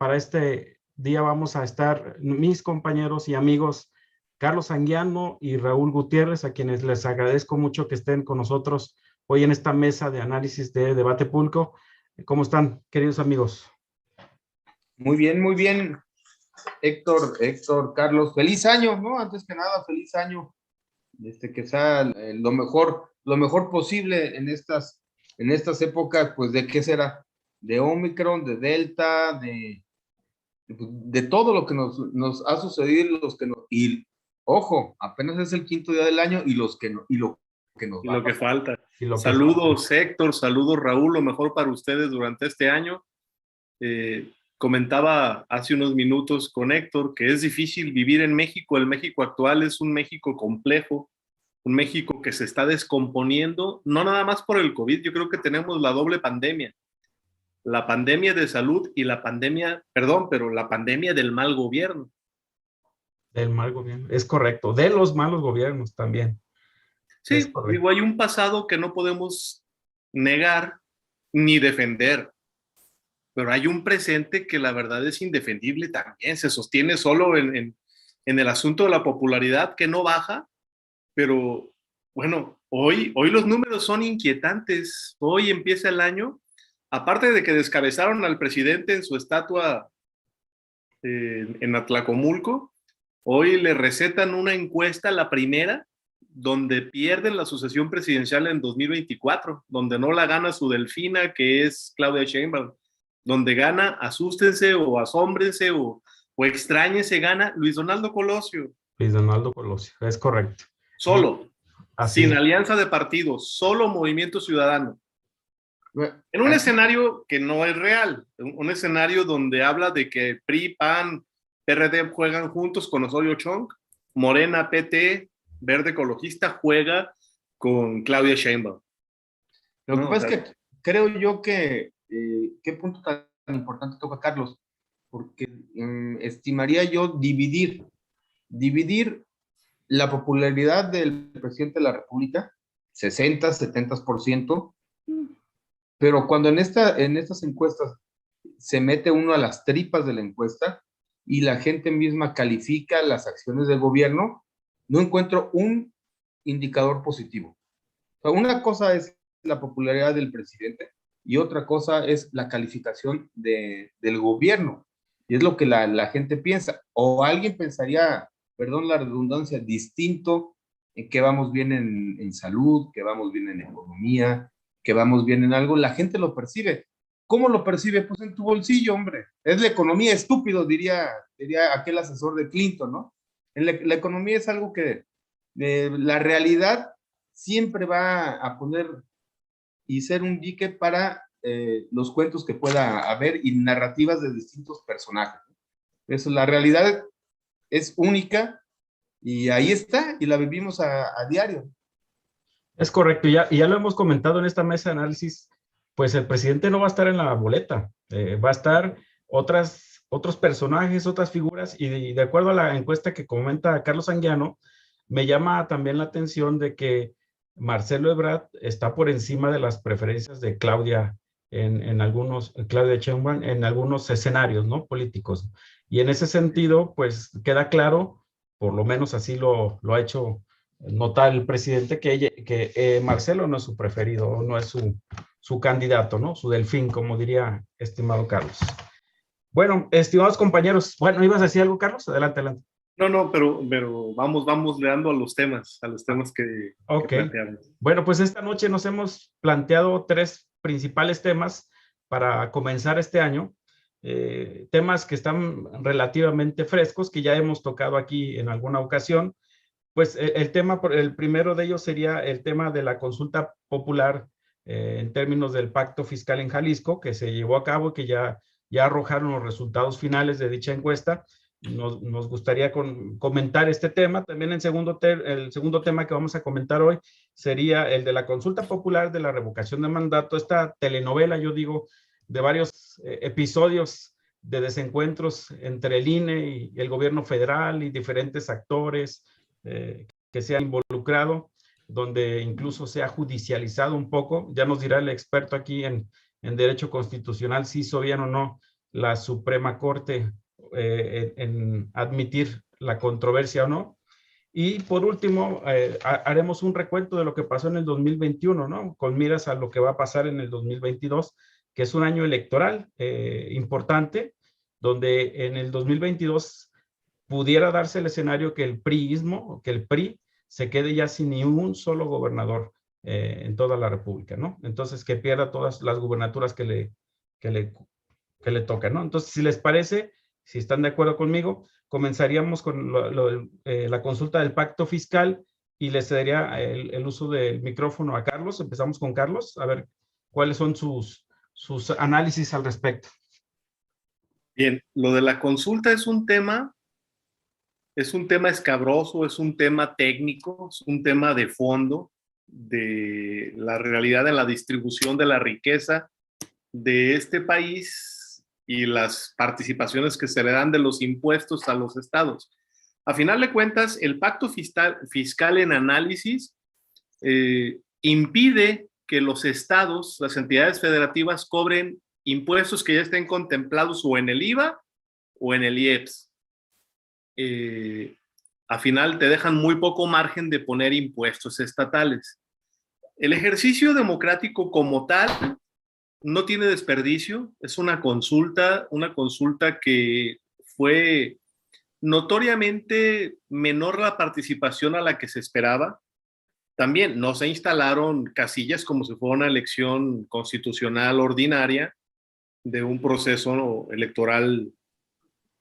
para este día vamos a estar mis compañeros y amigos Carlos Anguiano y Raúl Gutiérrez, a quienes les agradezco mucho que estén con nosotros hoy en esta mesa de análisis de debate público. ¿Cómo están, queridos amigos? Muy bien, Héctor, Carlos, feliz año, ¿no? Antes que nada, feliz año, que sea lo mejor posible en estas épocas, pues, ¿de qué será? De Omicron, de Delta, de todo lo que nos ha sucedido, y ojo, apenas es el quinto día del año y lo que nos va Y lo que falta. Y lo que Saludos, falta. Héctor, saludos, Raúl, lo mejor para ustedes durante este año. Comentaba hace unos minutos con Héctor que es difícil vivir en México. El México actual es un México complejo, un México que se está descomponiendo, no nada más por el COVID. Yo creo que tenemos la doble pandemia, la pandemia de salud y la pandemia del mal gobierno. Del mal gobierno, es correcto. De los malos gobiernos también. Sí, digo, hay un pasado que no podemos negar ni defender, pero hay un presente que la verdad es indefendible también. Se sostiene solo en el asunto de la popularidad, que no baja, pero bueno, hoy los números son inquietantes. Hoy empieza el año, aparte de que descabezaron al presidente en su estatua en Atlacomulco, hoy le recetan una encuesta, la primera, donde pierden la sucesión presidencial en 2024, donde no la gana su delfina, que es Claudia Sheinbaum, donde gana, asústense o asómbrense o extrañense, gana Luis Donaldo Colosio. Luis Donaldo Colosio, es correcto. Solo, sin es. alianza de partidos, solo Movimiento Ciudadano. En un escenario que no es real, un escenario donde habla de que PRI, PAN, PRD juegan juntos con Osorio Chong, Morena, PT, Verde Ecologista juega con Claudia Sheinbaum. Lo que pasa es que creo yo que qué punto tan importante toca Carlos, porque estimaría yo dividir la popularidad del presidente de la República, 60, 70%, pero cuando en estas encuestas se mete uno a las tripas de la encuesta y la gente misma califica las acciones del gobierno, no encuentro un indicador positivo. O sea, una cosa es la popularidad del presidente y otra cosa es la calificación del gobierno. Y es lo que la gente piensa. O alguien pensaría, perdón la redundancia, distinto, en que vamos bien en salud, que vamos bien en economía, que vamos bien en algo. La gente lo percibe. ¿Cómo lo percibe? Pues en tu bolsillo, hombre. Es la economía, estúpido, diría aquel asesor de Clinton, ¿no? La economía es algo que la realidad siempre va a poner y ser un dique para los cuentos que pueda haber y narrativas de distintos personajes. Eso, la realidad es única y ahí está, y la vivimos a diario. Es correcto, y ya lo hemos comentado en esta mesa de análisis, pues el presidente no va a estar en la boleta, va a estar otros personajes, otras figuras, y de acuerdo a la encuesta que comenta Carlos Anguiano, me llama también la atención de que Marcelo Ebrard está por encima de las preferencias de Claudia Claudia Sheinbaum en algunos escenarios, ¿no? Políticos. Y en ese sentido, pues queda claro, por lo menos así lo ha hecho notar el presidente, que Marcelo no es su preferido, no es su candidato, ¿no? Su delfín, como diría estimado Carlos. Bueno, estimados compañeros, bueno, ¿ibas a decir algo, Carlos? Adelante. No, pero vamos leando a los temas que planteamos. Bueno, pues esta noche nos hemos planteado 3 principales temas para comenzar este año. Temas que están relativamente frescos, que ya hemos tocado aquí en alguna ocasión. Pues el primero de ellos sería el tema de la consulta popular en términos del pacto fiscal en Jalisco, que se llevó a cabo, que ya arrojaron los resultados finales de dicha encuesta. Nos gustaría comentar este tema. También el segundo tema que vamos a comentar hoy sería el de la consulta popular de la revocación de mandato, esta telenovela, yo digo, de varios episodios de desencuentros entre el INE y el gobierno federal y diferentes actores que se han involucrado, donde incluso se ha judicializado un poco. Ya nos dirá el experto aquí en derecho constitucional si hizo bien o no la Suprema Corte en admitir la controversia o no. Y por último, haremos un recuento de lo que pasó en el 2021, ¿no? Con miras a lo que va a pasar en el 2022, que es un año electoral importante, donde en el 2022 pudiera darse el escenario que el priismo, que el PRI, se quede ya sin ni un solo gobernador en toda la República, ¿no? Entonces, que pierda todas las gubernaturas que le, que le tocan, ¿no? Entonces, si les parece, si están de acuerdo conmigo, comenzaríamos con la consulta del pacto fiscal y le cedería el uso del micrófono a Carlos. Empezamos con Carlos, a ver cuáles son sus análisis al respecto. Bien, lo de la consulta es un tema escabroso, es un tema técnico, es un tema de fondo de la realidad de la distribución de la riqueza de este país y las participaciones que se le dan de los impuestos a los estados. A final de cuentas, el pacto fiscal en análisis impide que los estados, las entidades federativas, cobren impuestos que ya estén contemplados o en el IVA o en el IEPS. A final te dejan muy poco margen de poner impuestos estatales. El ejercicio democrático como tal no tiene desperdicio, es una consulta que fue notoriamente menor la participación a la que se esperaba. También no se instalaron casillas como si fuera una elección constitucional ordinaria de un proceso electoral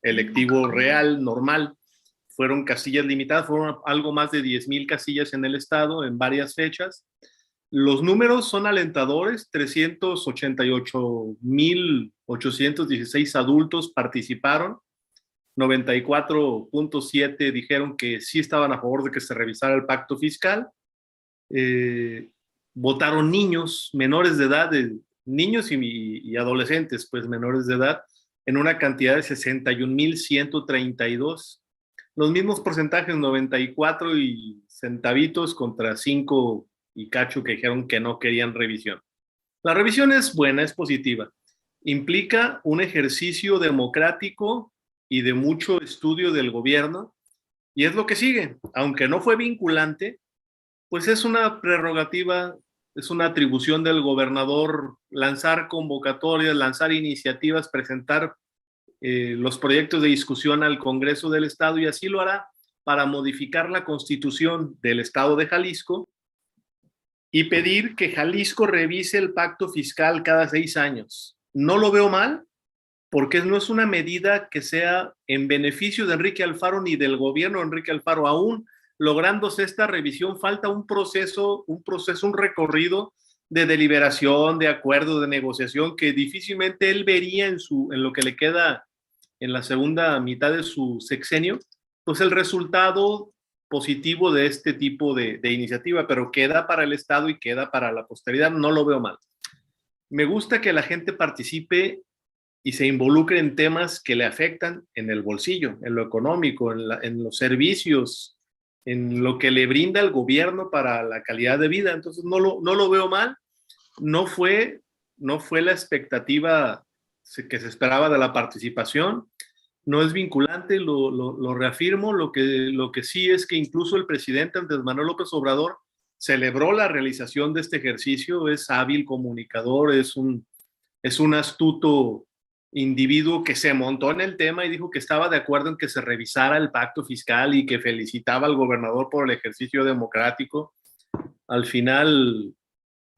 electivo real, normal. Fueron casillas limitadas, fueron algo más de 10,000 casillas en el estado en varias fechas. Los números son alentadores, 388,816 adultos participaron, 94.7 dijeron que sí estaban a favor de que se revisara el pacto fiscal. Votaron niños menores de edad, niños y adolescentes, pues menores de edad, en una cantidad de 61,132. Los mismos porcentajes, 94 y centavitos contra 5 y cacho que dijeron que no querían revisión. La revisión es buena, es positiva. Implica un ejercicio democrático y de mucho estudio del gobierno, y es lo que sigue. Aunque no fue vinculante, pues es una prerrogativa, es una atribución del gobernador lanzar convocatorias, lanzar iniciativas, presentar los proyectos de discusión al Congreso del Estado, y así lo hará para modificar la Constitución del Estado de Jalisco y pedir que Jalisco revise el pacto fiscal cada 6 años. No lo veo mal, porque no es una medida que sea en beneficio de Enrique Alfaro ni del gobierno de Enrique Alfaro. Aún lográndose esta revisión, falta un recorrido de deliberación, de acuerdo, de negociación, que difícilmente él vería en lo que le queda en la segunda mitad de su sexenio, pues el resultado positivo de este tipo de iniciativa, pero queda para el Estado y queda para la posteridad, no lo veo mal. Me gusta que la gente participe y se involucre en temas que le afectan en el bolsillo, en lo económico, en los servicios, en lo que le brinda el gobierno para la calidad de vida. Entonces no lo veo mal. No fue la expectativa que se esperaba de la participación. No es vinculante, lo reafirmo. Lo que sí es que incluso el presidente Andrés Manuel López Obrador celebró la realización de este ejercicio. Es hábil comunicador, es un astuto individuo que se montó en el tema y dijo que estaba de acuerdo en que se revisara el pacto fiscal y que felicitaba al gobernador por el ejercicio democrático. Al final,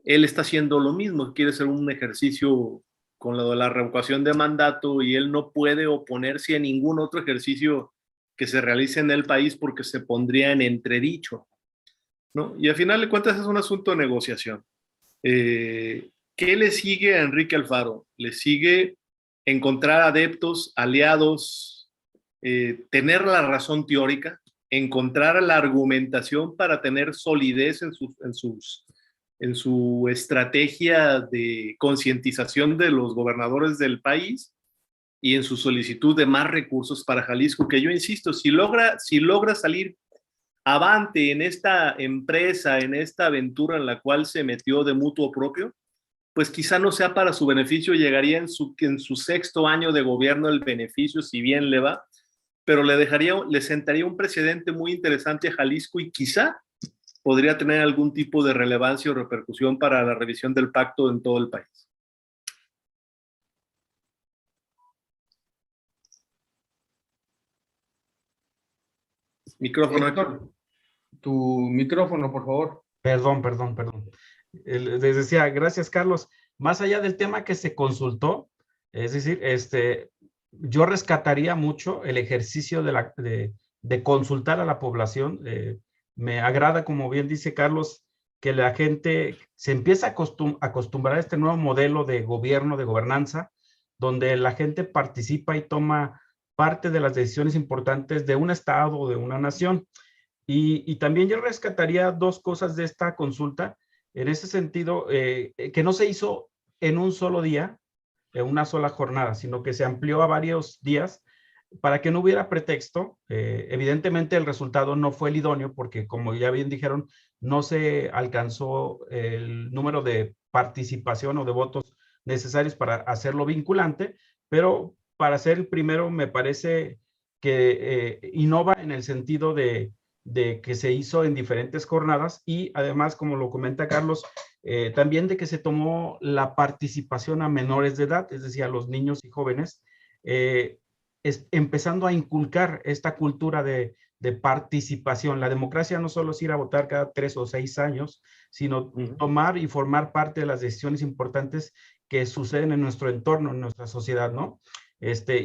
él está haciendo lo mismo, quiere hacer un ejercicio con lo de la revocación de mandato, y él no puede oponerse a ningún otro ejercicio que se realice en el país porque se pondría en entredicho, ¿no? Y al final de cuentas es un asunto de negociación. ¿Qué le sigue a Enrique Alfaro? Le sigue encontrar adeptos, aliados, tener la razón teórica, encontrar la argumentación para tener solidez en su estrategia de concientización de los gobernadores del país y en su solicitud de más recursos para Jalisco, que yo insisto, si logra salir avante en esta empresa, en esta aventura en la cual se metió de mutuo propio, pues quizá no sea para su beneficio, llegaría en su sexto año de gobierno el beneficio, si bien le va, pero le sentaría un precedente muy interesante a Jalisco y quizá podría tener algún tipo de relevancia o repercusión para la revisión del pacto en todo el país. Micrófono. Héctor, tu micrófono, por favor. Perdón. Les decía, gracias, Carlos. Más allá del tema que se consultó, es decir, yo rescataría mucho el ejercicio de consultar a la población. Me agrada, como bien dice Carlos, que la gente se empieza a acostumbrar a este nuevo modelo de gobierno, de gobernanza, donde la gente participa y toma parte de las decisiones importantes de un estado o de una nación. Y también yo rescataría dos cosas de esta consulta, en ese sentido, que no se hizo en un solo día, en una sola jornada, sino que se amplió a varios días para que no hubiera pretexto. Evidentemente el resultado no fue el idóneo porque, como ya bien dijeron, no se alcanzó el número de participación o de votos necesarios para hacerlo vinculante, pero para ser el primero me parece que innova en el sentido de que se hizo en diferentes jornadas y además, como lo comenta Carlos, también de que se tomó la participación a menores de edad, es decir, a los niños y jóvenes, empezando a inculcar esta cultura de participación. La democracia no solo es ir a votar cada 3 o 6 años, sino tomar y formar parte de las decisiones importantes que suceden en nuestro entorno, en nuestra sociedad, ¿no?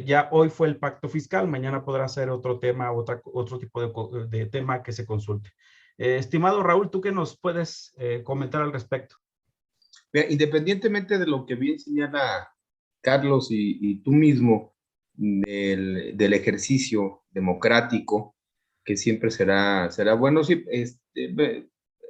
Ya hoy fue el pacto fiscal, mañana podrá ser otro tema, otro tipo de tema que se consulte. Estimado Raúl, ¿tú qué nos puedes comentar al respecto? Independientemente de lo que bien señala Carlos y tú mismo, del ejercicio democrático, que siempre será bueno, sí,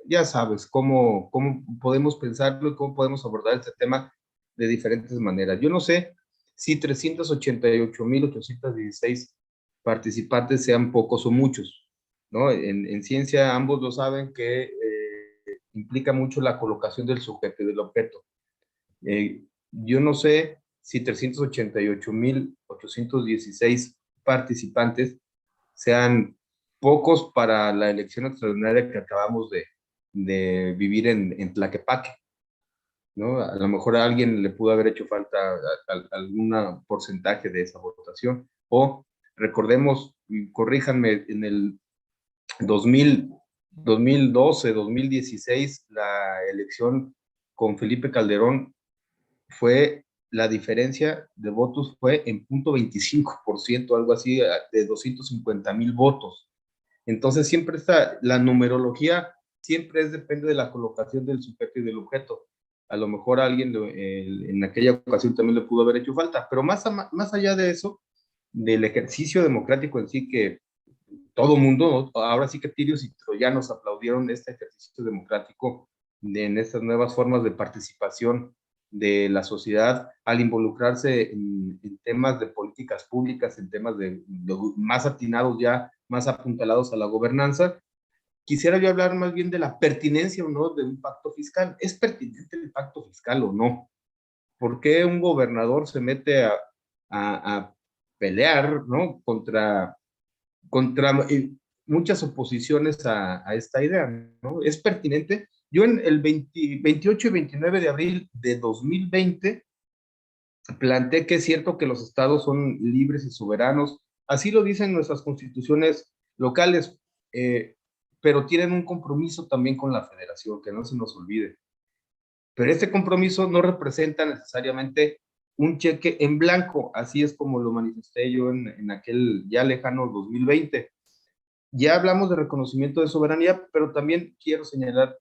ya sabes cómo podemos pensarlo y cómo podemos abordar este tema de diferentes maneras. Yo no sé si 388,816 participantes sean pocos o muchos, ¿no? En ciencia ambos lo saben que implica mucho la colocación del sujeto y del objeto. Yo no sé si 388,816 participantes sean pocos para la elección extraordinaria que acabamos de vivir en Tlaquepaque, ¿no? A lo mejor a alguien le pudo haber hecho falta algún porcentaje de esa votación. O recordemos, corríjanme, en el 2012, 2016, la elección con Felipe Calderón la diferencia de votos fue en 0.25%, algo así, de 250,000 votos. Entonces siempre está, la numerología siempre depende de la colocación del sujeto y del objeto. A lo mejor a alguien en aquella ocasión también le pudo haber hecho falta, pero más allá de eso, del ejercicio democrático en sí, que todo mundo, ahora sí que tirios y troyanos aplaudieron este ejercicio democrático en estas nuevas formas de participación de la sociedad al involucrarse en temas de políticas públicas, en temas más atinados ya, más apuntalados a la gobernanza. Quisiera yo hablar más bien de la pertinencia o no de un pacto fiscal. ¿Es pertinente el pacto fiscal o no? ¿Por qué un gobernador se mete a pelear, ¿no? contra muchas oposiciones a esta idea, ¿no? ¿Es pertinente? Yo en el 28 y 29 de abril de 2020 planteé que es cierto que los estados son libres y soberanos, así lo dicen nuestras constituciones locales, pero tienen un compromiso también con la federación, que no se nos olvide. Pero este compromiso no representa necesariamente un cheque en blanco, así es como lo manifesté yo en aquel ya lejano 2020. Ya hablamos de reconocimiento de soberanía, pero también quiero señalar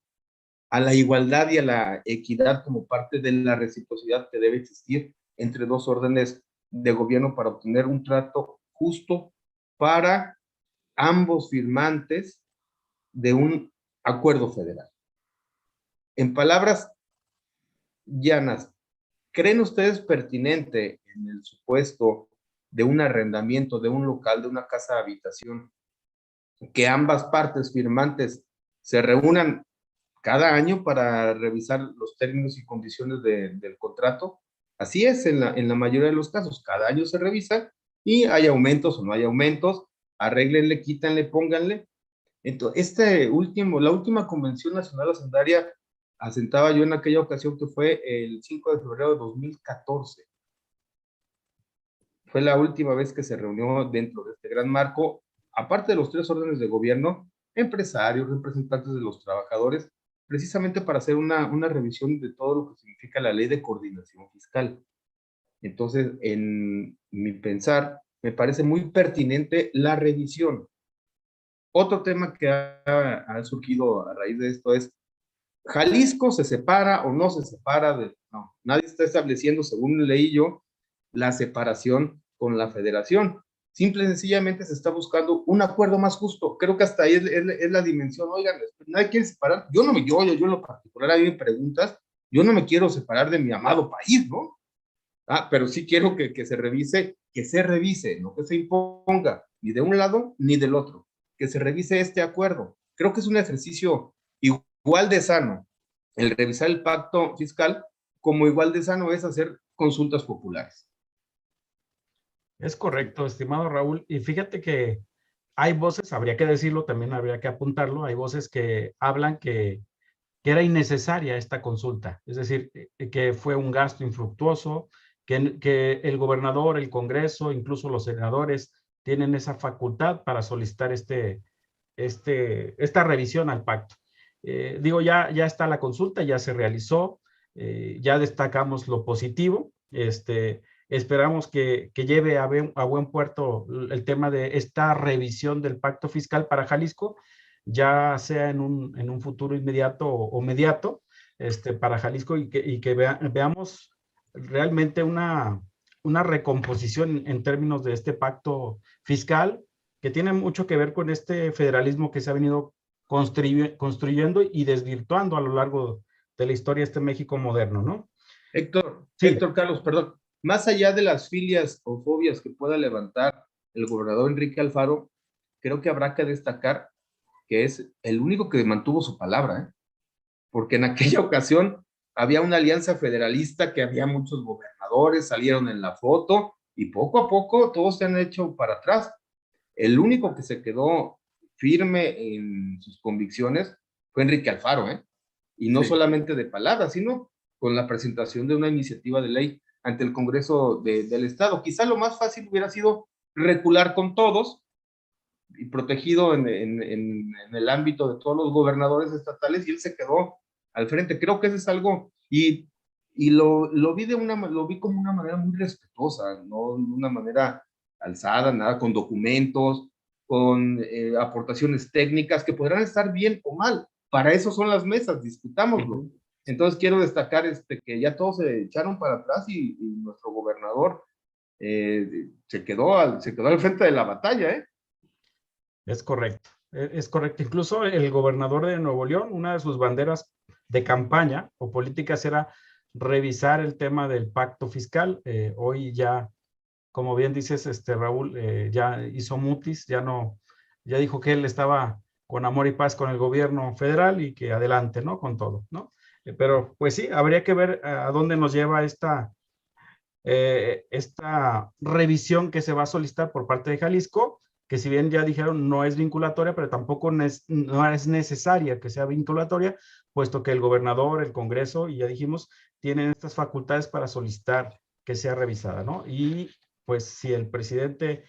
a la igualdad y a la equidad como parte de la reciprocidad que debe existir entre dos órdenes de gobierno para obtener un trato justo para ambos firmantes de un acuerdo federal. En palabras llanas, ¿creen ustedes pertinente en el supuesto de un arrendamiento de un local, de una casa de habitación, que ambas partes firmantes se reúnan cada año para revisar los términos y condiciones del contrato. Así es en la mayoría de los casos, cada año se revisa y hay aumentos o no hay aumentos, arréglenle, quítanle, pónganle. Entonces, la última Convención Nacional Hacendaria asentaba yo en aquella ocasión que fue el 5 de febrero de 2014. Fue la última vez que se reunió dentro de este gran marco, aparte de los 3 órdenes de gobierno, empresarios, representantes de los trabajadores, precisamente para hacer una revisión de todo lo que significa la ley de coordinación fiscal. Entonces, en mi pensar, me parece muy pertinente la revisión. Otro tema que ha surgido a raíz de esto es, ¿Jalisco se separa o no se separa? No, nadie está estableciendo, según leí yo, la separación con la federación. Simple y sencillamente se está buscando un acuerdo más justo. Creo que hasta ahí es la dimensión. Oigan, nadie quiere separar. Yo en lo particular, a mí me preguntas, yo no me quiero separar de mi amado país, ¿no? Pero sí quiero que se revise, no que se imponga ni de un lado ni del otro, que se revise este acuerdo. Creo que es un ejercicio igual de sano el revisar el pacto fiscal, como igual de sano es hacer consultas populares. Es correcto, estimado Raúl. Y fíjate que hay voces, habría que decirlo, también habría que apuntarlo, hay voces que hablan que era innecesaria esta consulta, es decir, que fue un gasto infructuoso, que el gobernador, el Congreso, incluso los senadores tienen esa facultad para solicitar esta revisión al pacto. Digo, ya está la consulta, ya se realizó, ya destacamos lo positivo, esperamos que lleve a buen puerto el tema de esta revisión del pacto fiscal para Jalisco, ya sea en un futuro inmediato o mediato, para Jalisco y que veamos realmente una recomposición en términos de este pacto fiscal que tiene mucho que ver con este federalismo que se ha venido construyendo y desvirtuando a lo largo de la historia de este México moderno, ¿no? Héctor, Sí. Héctor Carlos, perdón, más allá de las filias o fobias que pueda levantar el gobernador Enrique Alfaro, creo que habrá que destacar que es el único que mantuvo su palabra, ¿eh? Porque en aquella ocasión había una alianza federalista que había muchos gobernadores, salieron en la foto y poco a poco todos se han hecho para atrás. El único que se quedó firme en sus convicciones fue Enrique Alfaro, ¿eh? Y no solamente de palabras, sino con la presentación de una iniciativa de ley ante el Congreso del Estado. Quizá lo más fácil hubiera sido recular con todos y protegido en el ámbito de todos los gobernadores estatales, y él se quedó al frente. Creo que eso es algo, y lo vi como una manera muy respetuosa, no de una manera alzada, nada, con documentos, con aportaciones técnicas que podrán estar bien o mal. Para eso son las mesas, discutámoslo. Entonces quiero destacar que ya todos se echaron para atrás y nuestro gobernador se quedó al frente de la batalla, ¿eh? Es correcto, es correcto. Incluso el gobernador de Nuevo León, una de sus banderas de campaña o políticas era revisar el tema del pacto fiscal. Hoy ya, como bien dices, Raúl, ya hizo mutis, ya dijo que él estaba con amor y paz con el gobierno federal y que adelante, ¿no? Con todo, ¿no? Pero pues sí, habría que ver a dónde nos lleva esta revisión que se va a solicitar por parte de Jalisco, que si bien ya dijeron no es vinculatoria, pero tampoco no es necesaria que sea vinculatoria, puesto que el gobernador, el Congreso, y ya dijimos, tienen estas facultades para solicitar que sea revisada, ¿no? Y pues si el presidente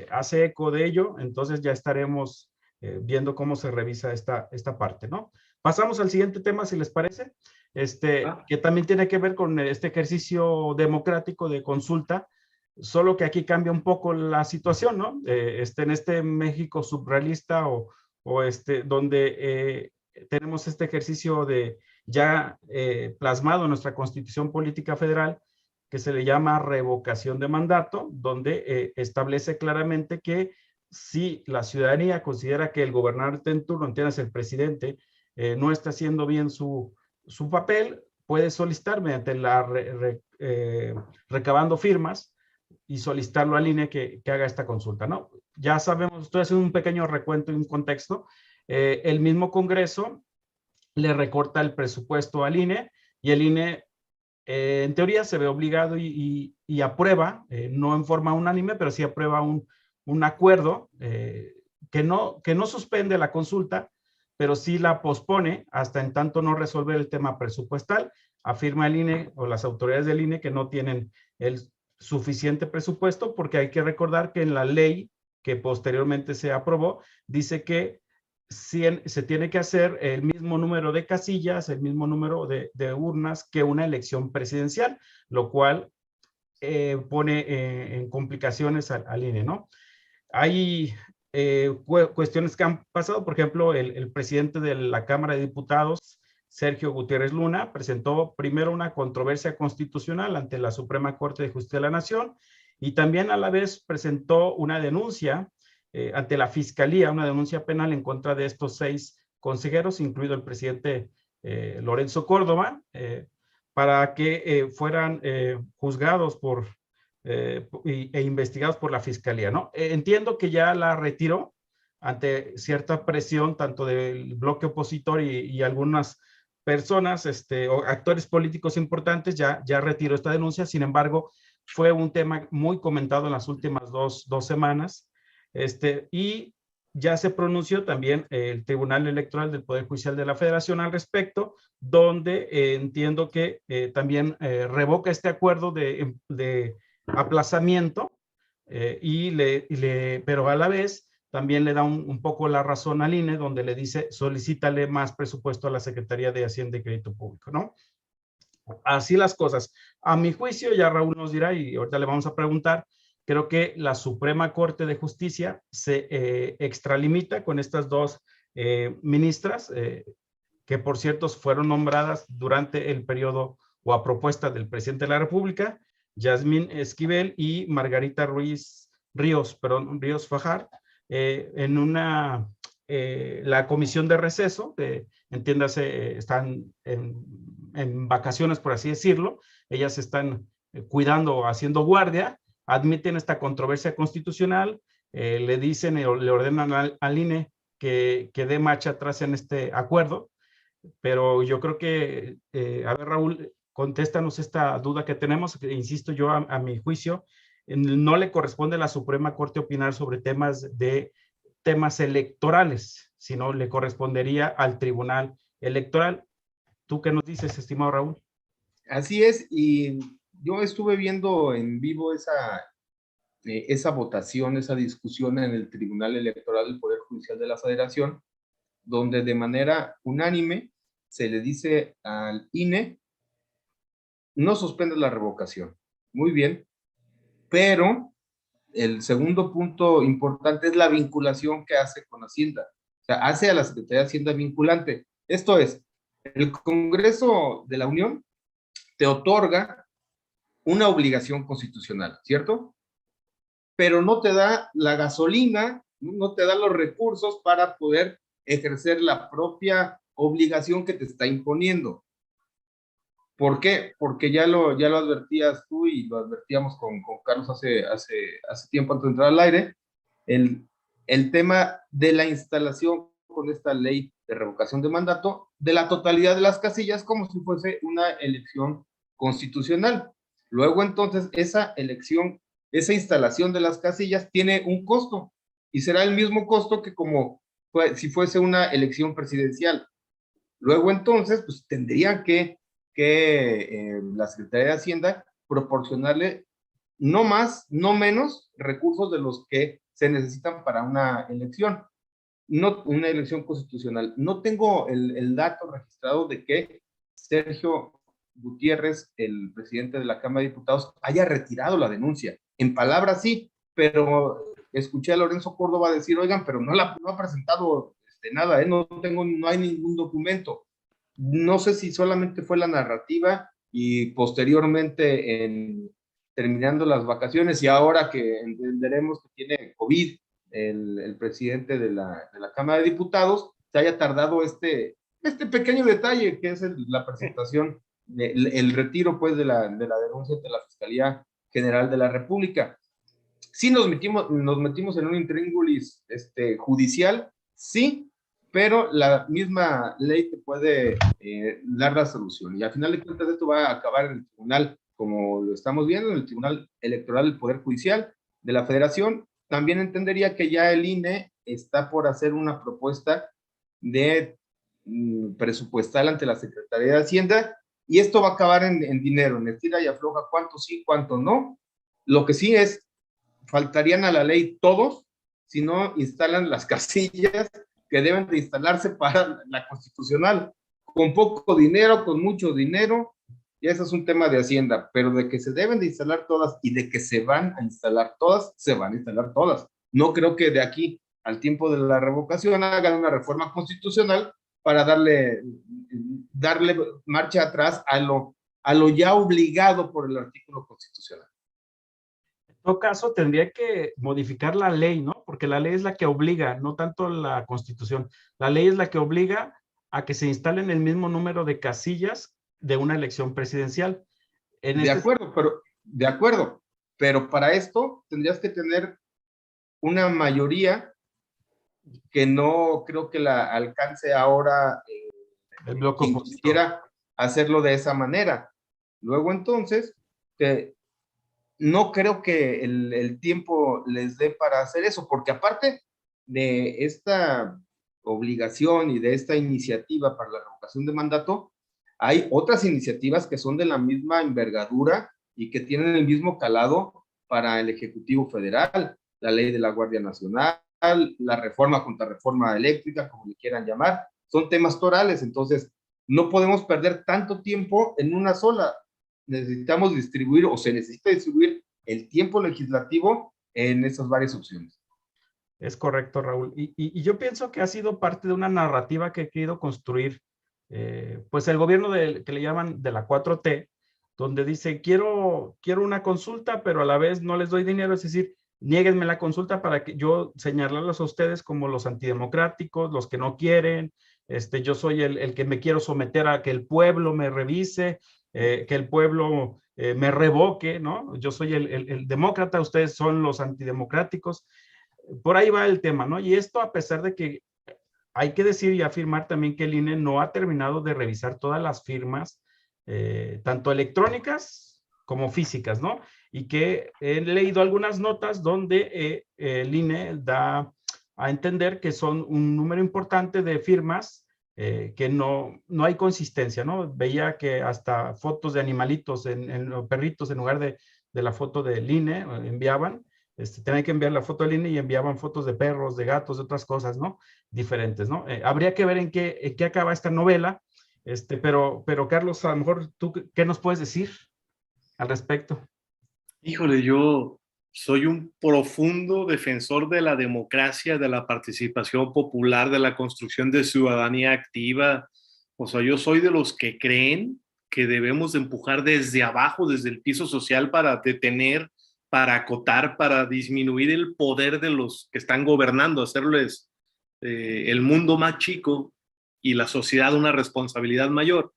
hace eco de ello, entonces ya estaremos viendo cómo se revisa esta parte, ¿no? Pasamos al siguiente tema, si les parece, que también tiene que ver con este ejercicio democrático de consulta, solo que aquí cambia un poco la situación, ¿no? En este México subrealista donde tenemos este ejercicio de ya plasmado en nuestra Constitución Política Federal, que se le llama revocación de mandato, donde establece claramente que si la ciudadanía considera que el gobernante en turno, entiendes, el presidente, no está haciendo bien su papel, puede solicitar mediante recabando firmas y solicitarlo al INE que haga esta consulta, ¿no? Ya sabemos, estoy haciendo un pequeño recuento y un contexto. El mismo Congreso le recorta el presupuesto al INE y el INE en teoría se ve obligado y aprueba, no en forma unánime, pero sí aprueba un acuerdo que no suspende la consulta, pero sí la pospone hasta en tanto no resolver el tema presupuestal. Afirma el INE o las autoridades del INE que no tienen el suficiente presupuesto, porque hay que recordar que en la ley que posteriormente se aprobó, dice que se tiene que hacer el mismo número de casillas, el mismo número de urnas que una elección presidencial, lo cual pone en complicaciones al INE, ¿no? Hay cuestiones que han pasado, por ejemplo, el presidente de la Cámara de Diputados, Sergio Gutiérrez Luna, presentó primero una controversia constitucional ante la Suprema Corte de Justicia de la Nación y también a la vez presentó una denuncia ante la Fiscalía, una denuncia penal en contra de estos 6 consejeros, incluido el presidente Lorenzo Córdoba, para que fueran juzgados e investigados por la Fiscalía, ¿no? Entiendo que ya la retiró ante cierta presión tanto del bloque opositor y algunas personas o actores políticos importantes, ya retiró esta denuncia. Sin embargo, fue un tema muy comentado en las últimas dos semanas, y ya se pronunció también el Tribunal Electoral del Poder Judicial de la Federación al respecto, donde entiendo que también revoca este acuerdo de aplazamiento, pero a la vez también le da un poco la razón al INE, donde le dice, solicítale más presupuesto a la Secretaría de Hacienda y Crédito Público, ¿no? Así las cosas. A mi juicio, ya Raúl nos dirá, y ahorita le vamos a preguntar, creo que la Suprema Corte de Justicia se extralimita con estas 2 ministras, que por cierto fueron nombradas durante el periodo o a propuesta del presidente de la República, Yasmín Esquivel y Margarita Ríos Fajar, en la comisión de receso, entiéndase, están en vacaciones, por así decirlo, ellas están cuidando, haciendo guardia, admiten esta controversia constitucional, le dicen, le ordenan al INE que dé marcha atrás en este acuerdo, pero yo creo que, a ver, Raúl, contéstanos esta duda que tenemos, que insisto yo, a mi juicio, no le corresponde a la Suprema Corte opinar sobre temas electorales, sino le correspondería al Tribunal Electoral. ¿Tú qué nos dices, estimado Raúl? Así es, y yo estuve viendo en vivo esa votación, esa discusión en el Tribunal Electoral del Poder Judicial de la Federación, donde de manera unánime se le dice al INE, no suspende la revocación. Muy bien, pero el segundo punto importante es la vinculación que hace con Hacienda. O sea, hace a la Secretaría de Hacienda vinculante. Esto es, el Congreso de la Unión te otorga una obligación constitucional, ¿cierto? Pero no te da la gasolina, no te da los recursos para poder ejercer la propia obligación que te está imponiendo. ¿Por qué? Porque ya lo advertías tú y lo advertíamos con Carlos hace tiempo antes de entrar al aire, el tema de la instalación con esta ley de revocación de mandato de la totalidad de las casillas como si fuese una elección constitucional. Luego entonces esa elección, esa instalación de las casillas tiene un costo y será el mismo costo que como si fuese una elección presidencial. Luego entonces pues tendría que la Secretaría de Hacienda proporcionarle no más, no menos recursos de los que se necesitan para una elección, no una elección constitucional. No tengo el dato registrado de que Sergio Gutiérrez, el presidente de la Cámara de Diputados, haya retirado la denuncia. En palabras sí, pero escuché a Lorenzo Córdoba decir, oigan, pero no ha presentado nada, no hay ningún documento. No sé si solamente fue la narrativa y posteriormente terminando las vacaciones y ahora que entenderemos que tiene COVID el presidente de la Cámara de Diputados, se haya tardado este pequeño detalle que es la presentación, el retiro pues de la denuncia ante la Fiscalía General de la República. Sí nos metimos en un intríngulis judicial, sí, pero la misma ley te puede dar la solución. Y al final de cuentas esto va a acabar en el tribunal, como lo estamos viendo, en el Tribunal Electoral del Poder Judicial de la Federación. También entendería que ya el INE está por hacer una propuesta de presupuestal ante la Secretaría de Hacienda, y esto va a acabar en dinero, en estira y afloja, cuánto sí, cuánto no. Lo que sí es, faltarían a la ley todos si no instalan las casillas que deben de instalarse para la constitucional, con poco dinero, con mucho dinero, y eso es un tema de Hacienda, pero de que se deben de instalar todas y de que se van a instalar todas, se van a instalar todas. No creo que de aquí al tiempo de la revocación hagan una reforma constitucional para darle marcha atrás a lo ya obligado por el artículo constitucional. En todo caso, tendría que modificar la ley, ¿no? Porque la ley es la que obliga, no tanto la Constitución. La ley es la que obliga a que se instalen el mismo número de casillas de una elección presidencial. De acuerdo, pero para esto tendrías que tener una mayoría que no creo que la alcance ahora el bloque quien opositor quisiera hacerlo de esa manera. Luego entonces, no creo que el tiempo les dé para hacer eso, porque aparte de esta obligación y de esta iniciativa para la revocación de mandato, hay otras iniciativas que son de la misma envergadura y que tienen el mismo calado para el Ejecutivo Federal, la ley de la Guardia Nacional, la reforma contra reforma eléctrica, como le quieran llamar, son temas torales, entonces no podemos perder tanto tiempo en una sola. Necesitamos distribuir, o se necesita distribuir el tiempo legislativo en esas varias opciones. Es correcto, Raúl. Y yo pienso que ha sido parte de una narrativa que he querido construir, pues el gobierno que le llaman de la 4T, donde dice, quiero una consulta, pero a la vez no les doy dinero, es decir, niéguenme la consulta para que yo señalarlos a ustedes como los antidemocráticos, los que no quieren, yo soy el que me quiero someter a que el pueblo me revise, que el pueblo me revoque, ¿no? Yo soy el demócrata, ustedes son los antidemocráticos. Por ahí va el tema, ¿no? Y esto a pesar de que hay que decir y afirmar también que el INE no ha terminado de revisar todas las firmas, tanto electrónicas como físicas, ¿no? Y que he leído algunas notas donde el INE da a entender que son un número importante de firmas que no hay consistencia, ¿no? Veía que hasta fotos de animalitos, en perritos, en lugar de la foto del INE, enviaban. Tenían que enviar la foto del INE y enviaban fotos de perros, de gatos, de otras cosas, ¿no? Diferentes, ¿no? Habría que ver en qué acaba esta novela, pero Carlos, a lo mejor tú, ¿qué nos puedes decir al respecto? Híjole, yo soy un profundo defensor de la democracia, de la participación popular, de la construcción de ciudadanía activa. O sea, yo soy de los que creen que debemos de empujar desde abajo, desde el piso social, para detener, para acotar, para disminuir el poder de los que están gobernando, hacerles el mundo más chico y la sociedad una responsabilidad mayor.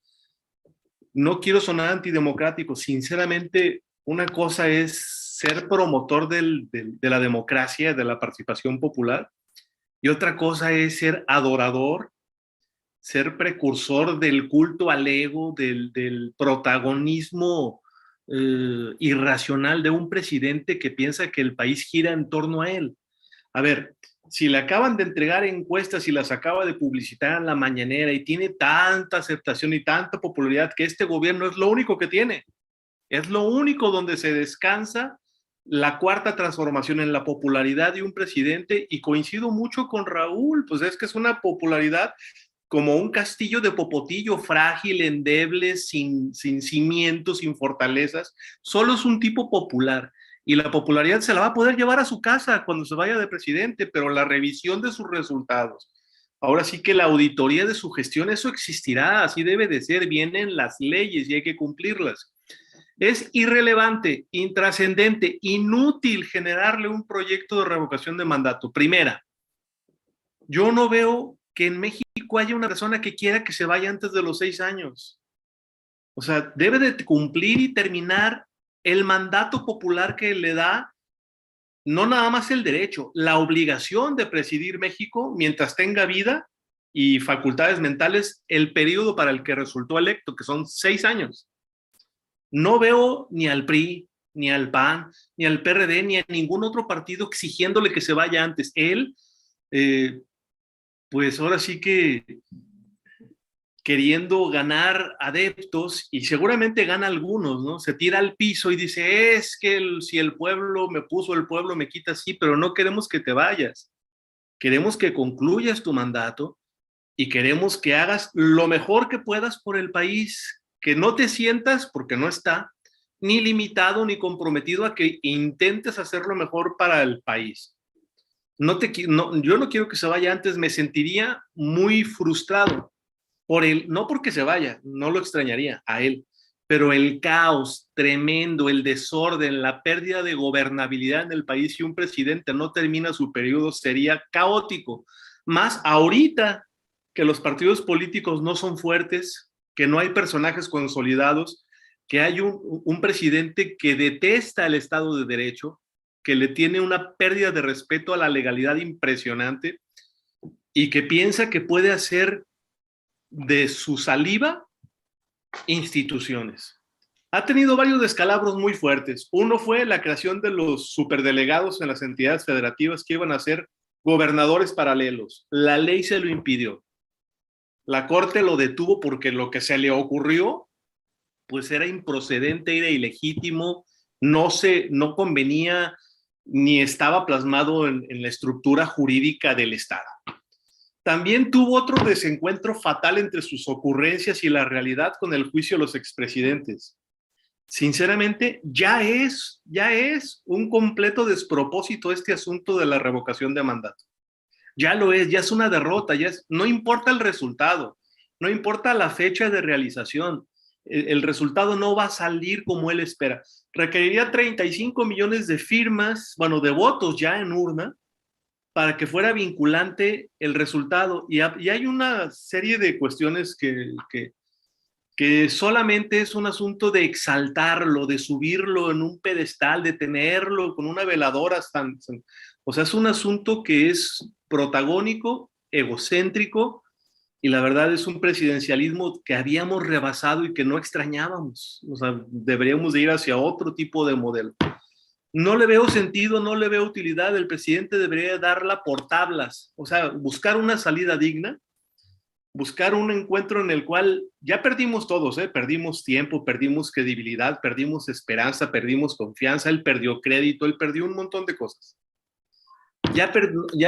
No quiero sonar antidemocrático, sinceramente, una cosa es ser promotor de la democracia, de la participación popular, y otra cosa es ser adorador, ser precursor del culto al ego, del protagonismo irracional de un presidente que piensa que el país gira en torno a él. A ver, si le acaban de entregar encuestas y las acaba de publicitar en la mañanera y tiene tanta aceptación y tanta popularidad que este gobierno es lo único que tiene, es lo único donde se descansa la cuarta transformación en la popularidad de un presidente, y coincido mucho con Raúl, pues es que es una popularidad como un castillo de popotillo, frágil, endeble, sin cimientos, sin fortalezas, solo es un tipo popular. Y la popularidad se la va a poder llevar a su casa cuando se vaya de presidente, pero la revisión de sus resultados, ahora sí que la auditoría de su gestión, eso existirá, así debe de ser, vienen las leyes y hay que cumplirlas. Es irrelevante, intrascendente, inútil generarle un proyecto de revocación de mandato. Primera, yo no veo que en México haya una persona que quiera que se vaya antes de los 6 años. O sea, debe de cumplir y terminar el mandato popular que le da, no nada más el derecho, la obligación de presidir México mientras tenga vida y facultades mentales el periodo para el que resultó electo, que son 6 años. No veo ni al PRI, ni al PAN, ni al PRD, ni a ningún otro partido exigiéndole que se vaya antes. Él, pues ahora sí que queriendo ganar adeptos, y seguramente gana algunos, ¿no? Se tira al piso y dice, es que si el pueblo me puso, el pueblo me quita, sí, pero no queremos que te vayas. Queremos que concluyas tu mandato y queremos que hagas lo mejor que puedas por el país, que no te sientas, porque no está, ni limitado ni comprometido a que intentes hacer lo mejor para el país. Yo no quiero que se vaya antes, me sentiría muy frustrado por él, no porque se vaya, no lo extrañaría a él, pero el caos tremendo, el desorden, la pérdida de gobernabilidad en el país, si un presidente no termina su periodo, sería caótico. Más ahorita que los partidos políticos no son fuertes, que no hay personajes consolidados, que hay un presidente que detesta el Estado de Derecho, que le tiene una pérdida de respeto a la legalidad impresionante y que piensa que puede hacer de su saliva instituciones. Ha tenido varios descalabros muy fuertes. Uno fue la creación de los superdelegados en las entidades federativas que iban a ser gobernadores paralelos. La ley se lo impidió. La Corte lo detuvo porque lo que se le ocurrió pues era improcedente, era ilegítimo, no convenía ni estaba plasmado en la estructura jurídica del Estado. También tuvo otro desencuentro fatal entre sus ocurrencias y la realidad con el juicio de los expresidentes. Sinceramente, ya es un completo despropósito este asunto de la revocación de mandato. Ya lo es, ya es una derrota, no importa el resultado, no importa la fecha de realización, el resultado no va a salir como él espera. Requeriría 35 millones de firmas, de votos ya en urna, para que fuera vinculante el resultado. Y hay una serie de cuestiones que solamente es un asunto de exaltarlo, de subirlo en un pedestal, de tenerlo con una veladora. O sea, es un asunto que es protagónico, egocéntrico, y la verdad es un presidencialismo que habíamos rebasado y que no extrañábamos. O sea, deberíamos de ir hacia otro tipo de modelo. No le veo sentido, no le veo utilidad. El presidente debería darla por tablas, o sea, buscar una salida digna, buscar un encuentro en el cual ya perdimos todos, perdimos tiempo, perdimos credibilidad, perdimos esperanza, perdimos confianza, él perdió crédito, él perdió un montón de cosas. Ya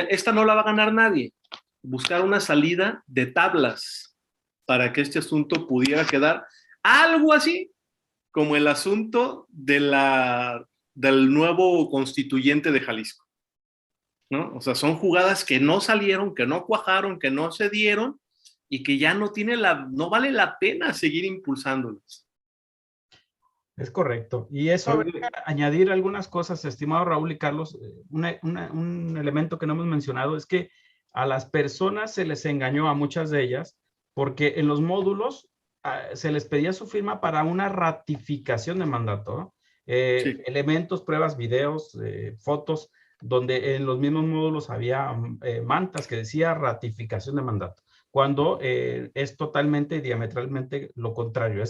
esta no la va a ganar nadie. Buscar una salida de tablas para que este asunto pudiera quedar algo así como el asunto del nuevo constituyente de Jalisco, ¿no? O sea, son jugadas que no salieron, que no cuajaron, que no se dieron y que ya no vale la pena seguir impulsándolas. Es correcto. Y eso habría que añadir algunas cosas, estimado Raúl y Carlos. Un elemento que no hemos mencionado es que a las personas se les engañó, a muchas de ellas, porque en los módulos se les pedía su firma para una ratificación de mandato, ¿no? Sí. Elementos, pruebas, videos, fotos, donde en los mismos módulos había mantas que decía ratificación de mandato, cuando es totalmente, diametralmente lo contrario.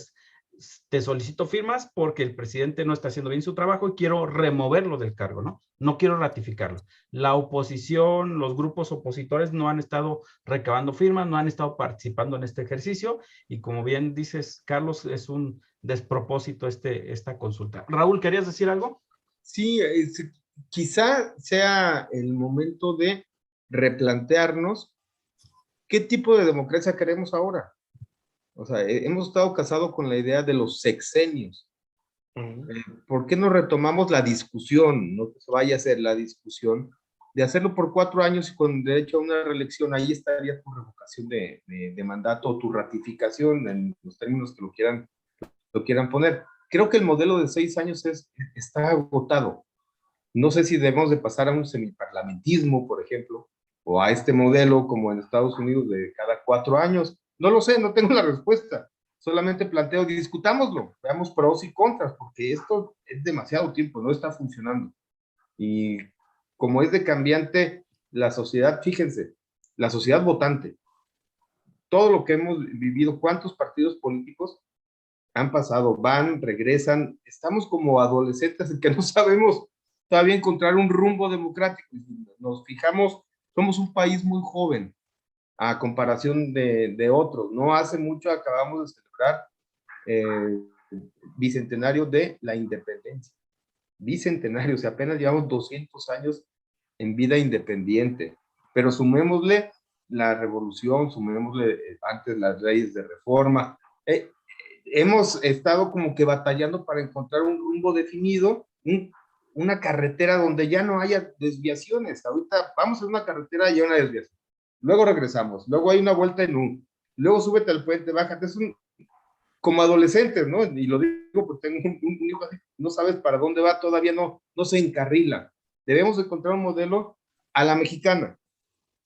Te solicito firmas porque el presidente no está haciendo bien su trabajo y quiero removerlo del cargo, ¿no? No quiero ratificarlo. La oposición, los grupos opositores no han estado recabando firmas, no han estado participando en este ejercicio y como bien dices, Carlos, es un despropósito esta consulta. Raúl, ¿querías decir algo? Sí, quizá sea el momento de replantearnos qué tipo de democracia queremos ahora. O sea, hemos estado casados con la idea de los sexenios. ¿Por qué no retomamos la discusión? No que se vaya a hacer la discusión de hacerlo por 4 años y con derecho a una reelección. Ahí estaría tu revocación de mandato o tu ratificación en los términos que lo quieran poner. Creo que el modelo de 6 años está agotado. No sé si debemos de pasar a un semiparlamentismo, por ejemplo, o a este modelo como en Estados Unidos de cada 4 años. No lo sé, no tengo la respuesta. Solamente planteo, discutámoslo, veamos pros y contras, porque esto es demasiado tiempo, no está funcionando. Y como es de cambiante la sociedad, fíjense, la sociedad votante, todo lo que hemos vivido, cuántos partidos políticos han pasado, van, regresan, estamos como adolescentes en que no sabemos todavía encontrar un rumbo democrático. Nos fijamos, somos un país muy joven a comparación de otros. No hace mucho acabamos de celebrar bicentenario de la independencia. Bicentenario, o sea, apenas llevamos 200 años en vida independiente, pero sumémosle la revolución, sumémosle antes las leyes de reforma. Hemos estado como que batallando para encontrar un rumbo definido, una carretera donde ya no haya desviaciones. Ahorita vamos a una carretera y hay una desviación. Luego regresamos, luego hay una vuelta en U, luego súbete al puente, bájate. Es como adolescentes, ¿no? Y lo digo porque tengo un hijo así, no sabes para dónde va, todavía no se encarrila. Debemos encontrar un modelo a la mexicana.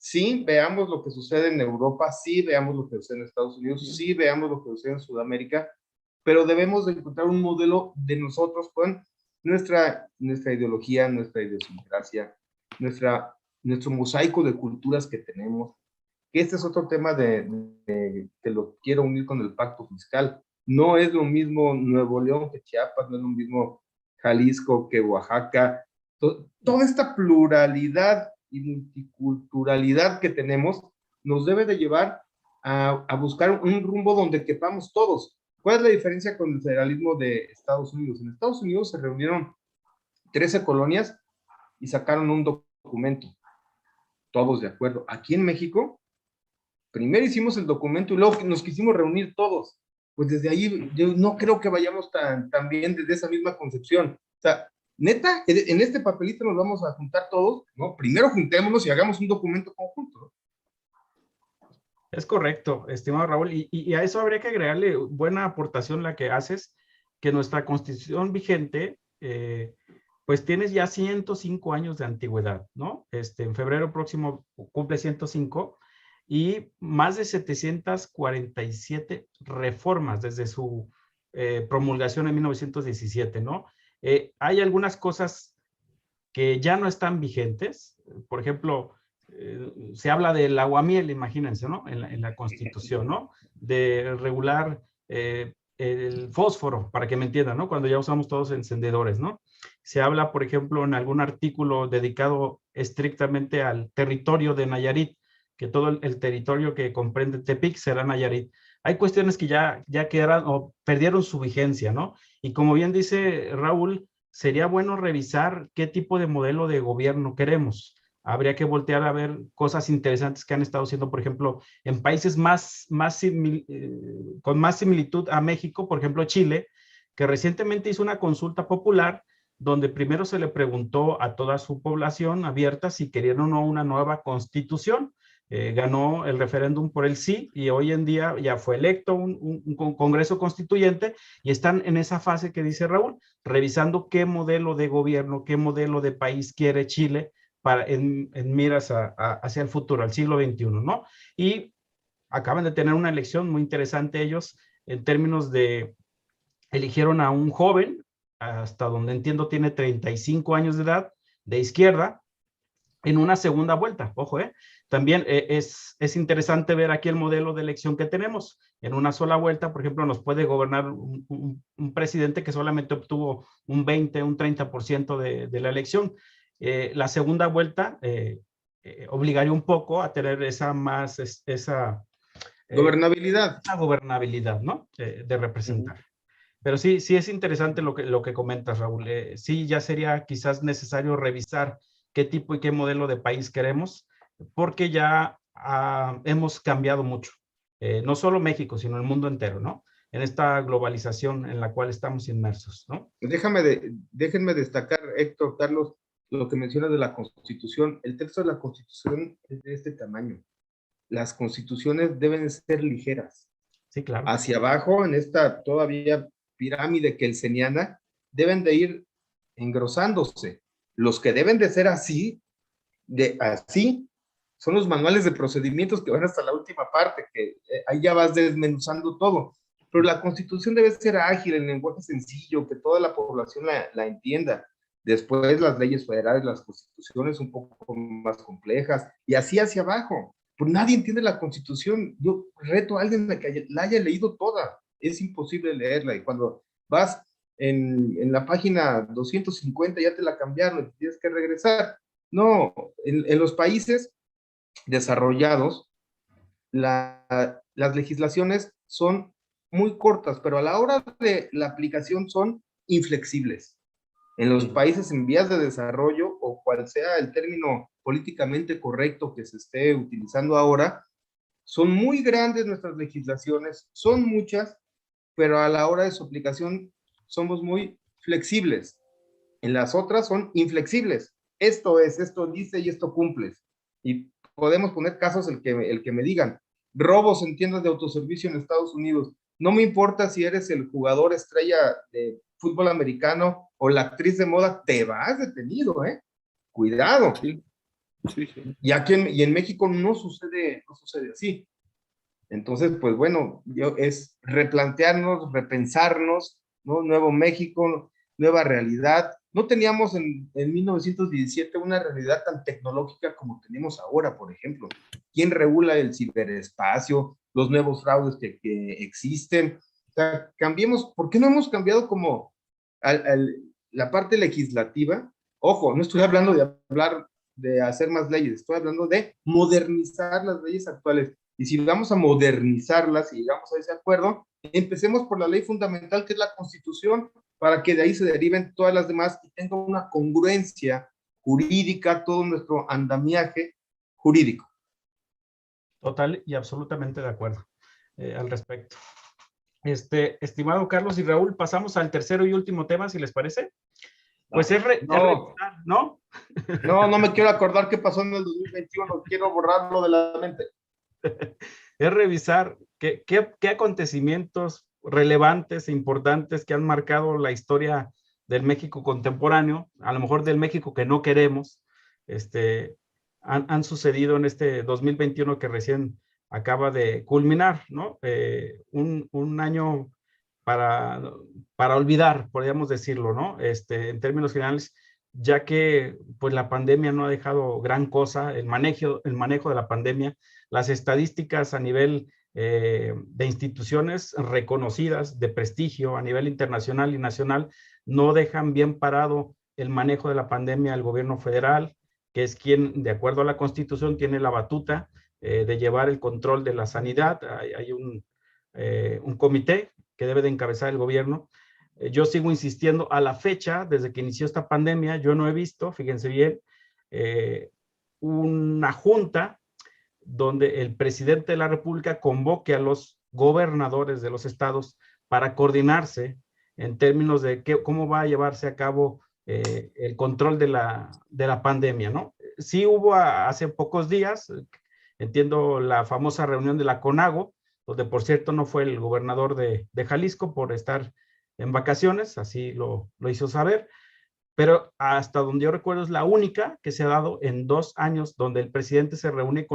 Sí, veamos lo que sucede en Europa, sí, veamos lo que sucede en Estados Unidos, sí, veamos lo que sucede en Sudamérica, pero debemos de encontrar un modelo de nosotros con nuestra ideología, nuestra idiosincrasia, nuestro mosaico de culturas que tenemos. Este es otro tema que lo quiero unir con el pacto fiscal. No es lo mismo Nuevo León que Chiapas, no es lo mismo Jalisco que Oaxaca. Toda esta pluralidad y multiculturalidad que tenemos nos debe de llevar a buscar un rumbo donde quepamos todos. ¿Cuál es la diferencia con el federalismo de Estados Unidos? En Estados Unidos se reunieron 13 colonias y sacaron un documento, todos de acuerdo. Aquí en México, primero hicimos el documento y luego nos quisimos reunir todos. Pues desde ahí yo no creo que vayamos tan bien desde esa misma concepción. O sea, neta, en este papelito nos vamos a juntar todos, ¿no? Primero juntémonos y hagamos un documento conjunto, ¿no? Es correcto, estimado Raúl, y a eso habría que agregarle buena aportación la que haces, que nuestra constitución vigente, pues tiene ya 105 años de antigüedad, ¿no? En febrero próximo cumple 105 y más de 747 reformas desde su promulgación en 1917, ¿no? Hay algunas cosas que ya no están vigentes, por ejemplo, se habla del aguamiel, imagínense, ¿no? En la Constitución, ¿no? De regular el fósforo, para que me entiendan, ¿no? Cuando ya usamos todos encendedores, ¿no? Se habla, por ejemplo, en algún artículo dedicado estrictamente al territorio de Nayarit, que todo el territorio que comprende Tepic será Nayarit. Hay cuestiones que ya quedaron o perdieron su vigencia, ¿no? Y como bien dice Raúl, sería bueno revisar qué tipo de modelo de gobierno queremos. Habría que voltear a ver cosas interesantes que han estado haciendo, por ejemplo, en países con más similitud a México, por ejemplo, Chile, que recientemente hizo una consulta popular donde primero se le preguntó a toda su población abierta si querían o no una nueva constitución. Ganó el referéndum por el sí y hoy en día ya fue electo un Congreso Constituyente y están en esa fase que dice Raúl, revisando qué modelo de gobierno, qué modelo de país quiere Chile en miras hacia el futuro, al siglo XXI, ¿no? Y acaban de tener una elección muy interesante ellos en términos de, eligieron a un joven, hasta donde entiendo tiene 35 años de edad, de izquierda, en una segunda vuelta, ojo, También es interesante ver aquí el modelo de elección que tenemos. En una sola vuelta, por ejemplo, nos puede gobernar un presidente que solamente obtuvo un 20, un 30% de la elección. La segunda vuelta obligaría un poco a tener esa gobernabilidad. Esa gobernabilidad, ¿no? De representar. Pero sí es interesante lo que comentas, Raúl. Sí, ya sería quizás necesario revisar qué tipo y qué modelo de país queremos, porque ya hemos cambiado mucho. No solo México, sino el mundo entero, ¿no? En esta globalización en la cual estamos inmersos, ¿no? Déjenme destacar, Héctor, Carlos, lo que mencionas de la Constitución. El texto de la Constitución es de este tamaño. Las constituciones deben ser ligeras. Sí, claro. Hacia abajo, en esta todavía pirámide kelseniana, deben de ir engrosándose. Los que deben de ser así, son los manuales de procedimientos que van hasta la última parte, que ahí ya vas desmenuzando todo. Pero la Constitución debe ser ágil, en lenguaje sencillo, que toda la población la entienda. Después las leyes federales, las constituciones un poco más complejas, y así hacia abajo. Pues nadie entiende la Constitución. Yo reto a alguien a que la haya leído toda. Es imposible leerla. Y cuando vas en la página 250 ya te la cambiaron y tienes que regresar. No, en los países desarrollados, las legislaciones son muy cortas, pero a la hora de la aplicación son inflexibles. En los países en vías de desarrollo, o cual sea el término políticamente correcto que se esté utilizando ahora, son muy grandes nuestras legislaciones, son muchas, pero a la hora de su aplicación somos muy flexibles. En las otras son inflexibles. Esto es, esto dice y esto cumples. Y podemos poner casos el que me digan. Robos en tiendas de autoservicio en Estados Unidos. No me importa si eres el jugador estrella de fútbol americano o la actriz de moda, te vas detenido, ¿eh? Cuidado. Sí, sí, sí. Y en México no sucede así. Entonces, pues bueno, es replantearnos, repensarnos, ¿no? Nuevo México, nueva realidad. No teníamos en 1917 una realidad tan tecnológica como tenemos ahora, por ejemplo. ¿Quién regula el ciberespacio, los nuevos fraudes que existen? O sea, cambiemos, ¿por qué no hemos cambiado como la parte legislativa? Ojo, no estoy hablando de hacer más leyes, estoy hablando de modernizar las leyes actuales. Y si vamos a modernizarlas y llegamos a ese acuerdo, empecemos por la ley fundamental que es la Constitución, para que de ahí se deriven todas las demás y tenga una congruencia jurídica, todo nuestro andamiaje jurídico. Total y absolutamente de acuerdo al respecto. Estimado Carlos y Raúl, pasamos al tercero y último tema, si les parece. Pues es revisar, ¿no? No me quiero acordar qué pasó en el 2021, quiero borrarlo de la mente. Es revisar qué acontecimientos relevantes e importantes que han marcado la historia del México contemporáneo, a lo mejor del México que no queremos, han sucedido en este 2021 que recién acaba de culminar, ¿no? Un año para olvidar, podríamos decirlo, ¿no? En términos generales, ya que pues la pandemia no ha dejado gran cosa, el manejo de la pandemia, las estadísticas a nivel de instituciones reconocidas, de prestigio a nivel internacional y nacional, no dejan bien parado el manejo de la pandemia al gobierno federal, que es quien, de acuerdo a la Constitución, tiene la batuta de llevar el control de la sanidad. Hay un comité que debe de encabezar el gobierno. Yo sigo insistiendo, a la fecha, desde que inició esta pandemia, yo no he visto, fíjense bien, una junta donde el presidente de la República convoque a los gobernadores de los estados para coordinarse en términos de cómo va a llevarse a cabo el control de la pandemia, ¿no? Sí hubo hace pocos días, entiendo, la famosa reunión de la CONAGO, donde por cierto no fue el gobernador de Jalisco por estar en vacaciones, así lo hizo saber, pero hasta donde yo recuerdo es la única que se ha dado en 2 años donde el presidente se reúne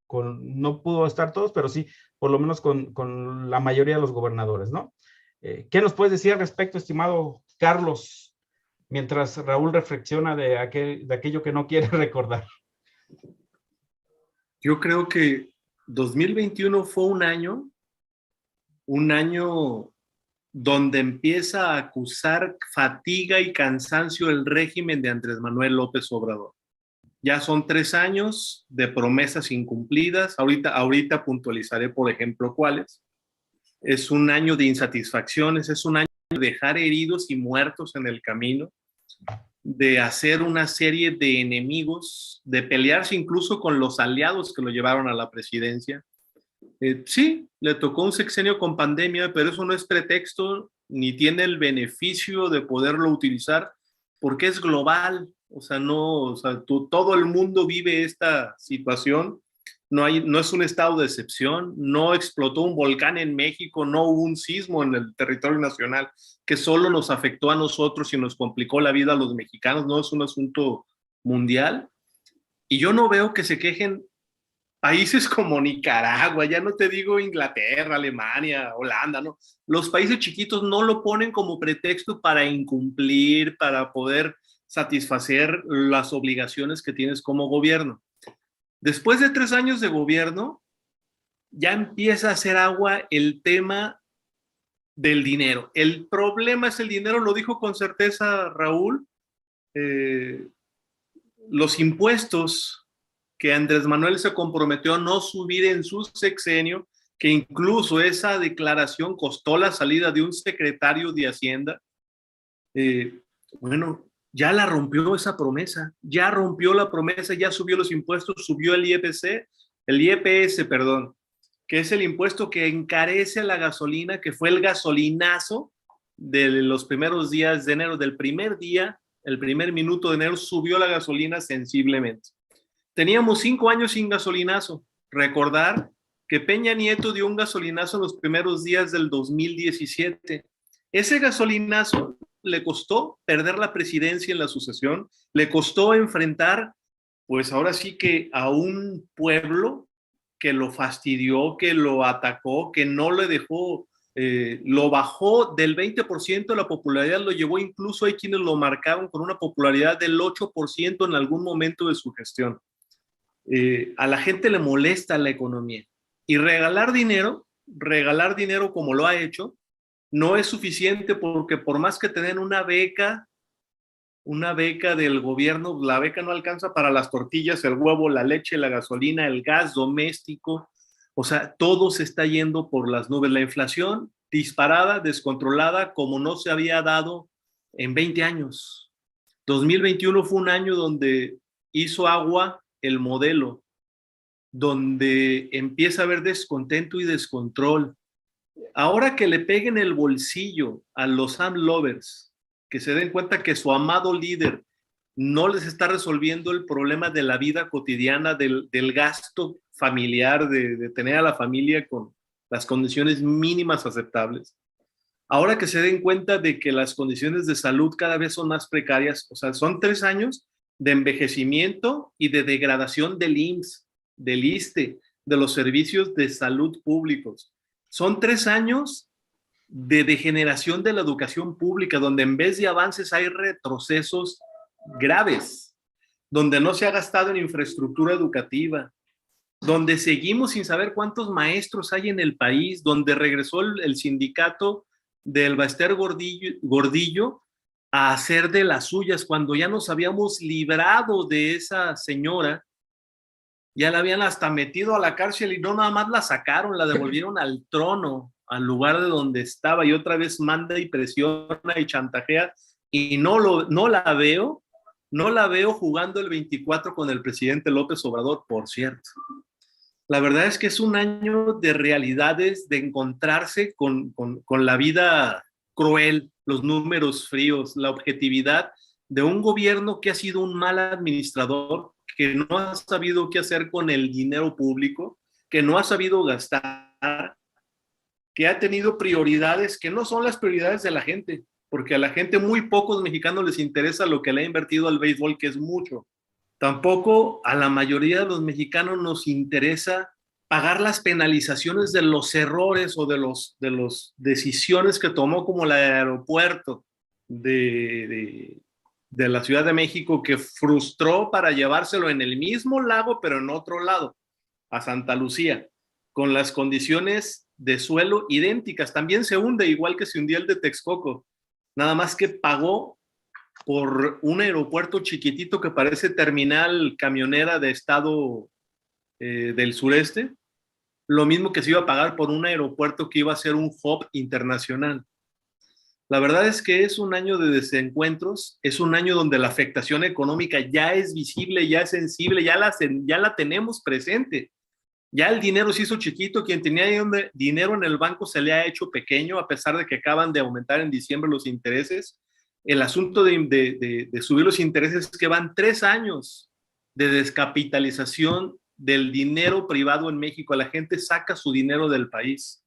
no pudo estar todos, pero sí, por lo menos con la mayoría de los gobernadores, ¿no? ¿Qué nos puedes decir al respecto, estimado Carlos, mientras Raúl reflexiona de aquello que no quiere recordar? Yo creo que 2021 fue un año donde empieza a acusar fatiga y cansancio el régimen de Andrés Manuel López Obrador. Ya son 3 años de promesas incumplidas. Ahorita puntualizaré, por ejemplo, cuáles. Es un año de insatisfacciones, es un año de dejar heridos y muertos en el camino, de hacer una serie de enemigos, de pelearse incluso con los aliados que lo llevaron a la presidencia. Sí, le tocó un sexenio con pandemia, pero eso no es pretexto ni tiene el beneficio de poderlo utilizar porque es global. O sea, todo el mundo vive esta situación. No es un estado de excepción. No explotó un volcán en México, no hubo un sismo en el territorio nacional que solo nos afectó a nosotros y nos complicó la vida a los mexicanos. No es un asunto mundial. Y yo no veo que se quejen países como Nicaragua, ya no te digo Inglaterra, Alemania, Holanda, ¿no? Los países chiquitos no lo ponen como pretexto para incumplir, para poder satisfacer las obligaciones que tienes como gobierno. Después de 3 años de gobierno, ya empieza a hacer agua el tema del dinero. El problema es el dinero, lo dijo con certeza Raúl. Los impuestos que Andrés Manuel se comprometió a no subir en su sexenio, que incluso esa declaración costó la salida de un secretario de Hacienda, bueno, ya la rompió esa promesa, ya rompió la promesa, ya subió los impuestos, subió el IEPS, perdón, que es el impuesto que encarece la gasolina, que fue el gasolinazo de los primeros días de enero, del primer día, el primer minuto de enero, subió la gasolina sensiblemente. Teníamos 5 años sin gasolinazo. Recordar que Peña Nieto dio un gasolinazo en los primeros días del 2017. Ese gasolinazo le costó perder la presidencia en la sucesión, le costó enfrentar, pues ahora sí que a un pueblo que lo fastidió, que lo atacó, que no le dejó, lo bajó del 20% de la popularidad, lo llevó, incluso hay quienes lo marcaron con una popularidad del 8% en algún momento de su gestión. A la gente le molesta la economía y regalar dinero como lo ha hecho, no es suficiente, porque por más que te den una beca del gobierno, la beca no alcanza para las tortillas, el huevo, la leche, la gasolina, el gas doméstico. O sea, todo se está yendo por las nubes. La inflación disparada, descontrolada, como no se había dado en 20 años. 2021 fue un año donde hizo agua el modelo, donde empieza a haber descontento y descontrol. Ahora que le peguen el bolsillo a los AMLovers, que se den cuenta que su amado líder no les está resolviendo el problema de la vida cotidiana, del gasto familiar, de tener a la familia con las condiciones mínimas aceptables. Ahora que se den cuenta de que las condiciones de salud cada vez son más precarias, o sea, son 3 años de envejecimiento y de degradación del IMSS, del ISSSTE, de los servicios de salud públicos. Son 3 años de degeneración de la educación pública, donde en vez de avances hay retrocesos graves, donde no se ha gastado en infraestructura educativa, donde seguimos sin saber cuántos maestros hay en el país, donde regresó el sindicato del Baester Gordillo a hacer de las suyas, cuando ya nos habíamos librado de esa señora. Ya la habían hasta metido a la cárcel y no nada más la sacaron, la devolvieron al trono, al lugar de donde estaba, y otra vez manda y presiona y chantajea, y no la veo jugando el 24 con el presidente López Obrador, por cierto. La verdad es que es un año de realidades, de encontrarse con la vida cruel, los números fríos, la objetividad de un gobierno que ha sido un mal administrador, que no ha sabido qué hacer con el dinero público, que no ha sabido gastar, que ha tenido prioridades que no son las prioridades de la gente, porque a la gente, muy pocos mexicanos les interesa lo que le ha invertido al béisbol, que es mucho. Tampoco a la mayoría de los mexicanos nos interesa pagar las penalizaciones de los errores o de los decisiones que tomó, como el aeropuerto de la Ciudad de México, que frustró para llevárselo en el mismo lago, pero en otro lado, a Santa Lucía, con las condiciones de suelo idénticas. También se hunde, igual que se hundía el de Texcoco, nada más que pagó por un aeropuerto chiquitito que parece terminal camionera de estado del sureste, lo mismo que se iba a pagar por un aeropuerto que iba a ser un hub internacional. La verdad es que es un año de desencuentros, es un año donde la afectación económica ya es visible, ya es sensible, ya la tenemos presente. Ya el dinero se hizo chiquito, quien tenía dinero en el banco se le ha hecho pequeño, a pesar de que acaban de aumentar en diciembre los intereses. El asunto de subir los intereses es que van 3 años de descapitalización del dinero privado en México. La gente saca su dinero del país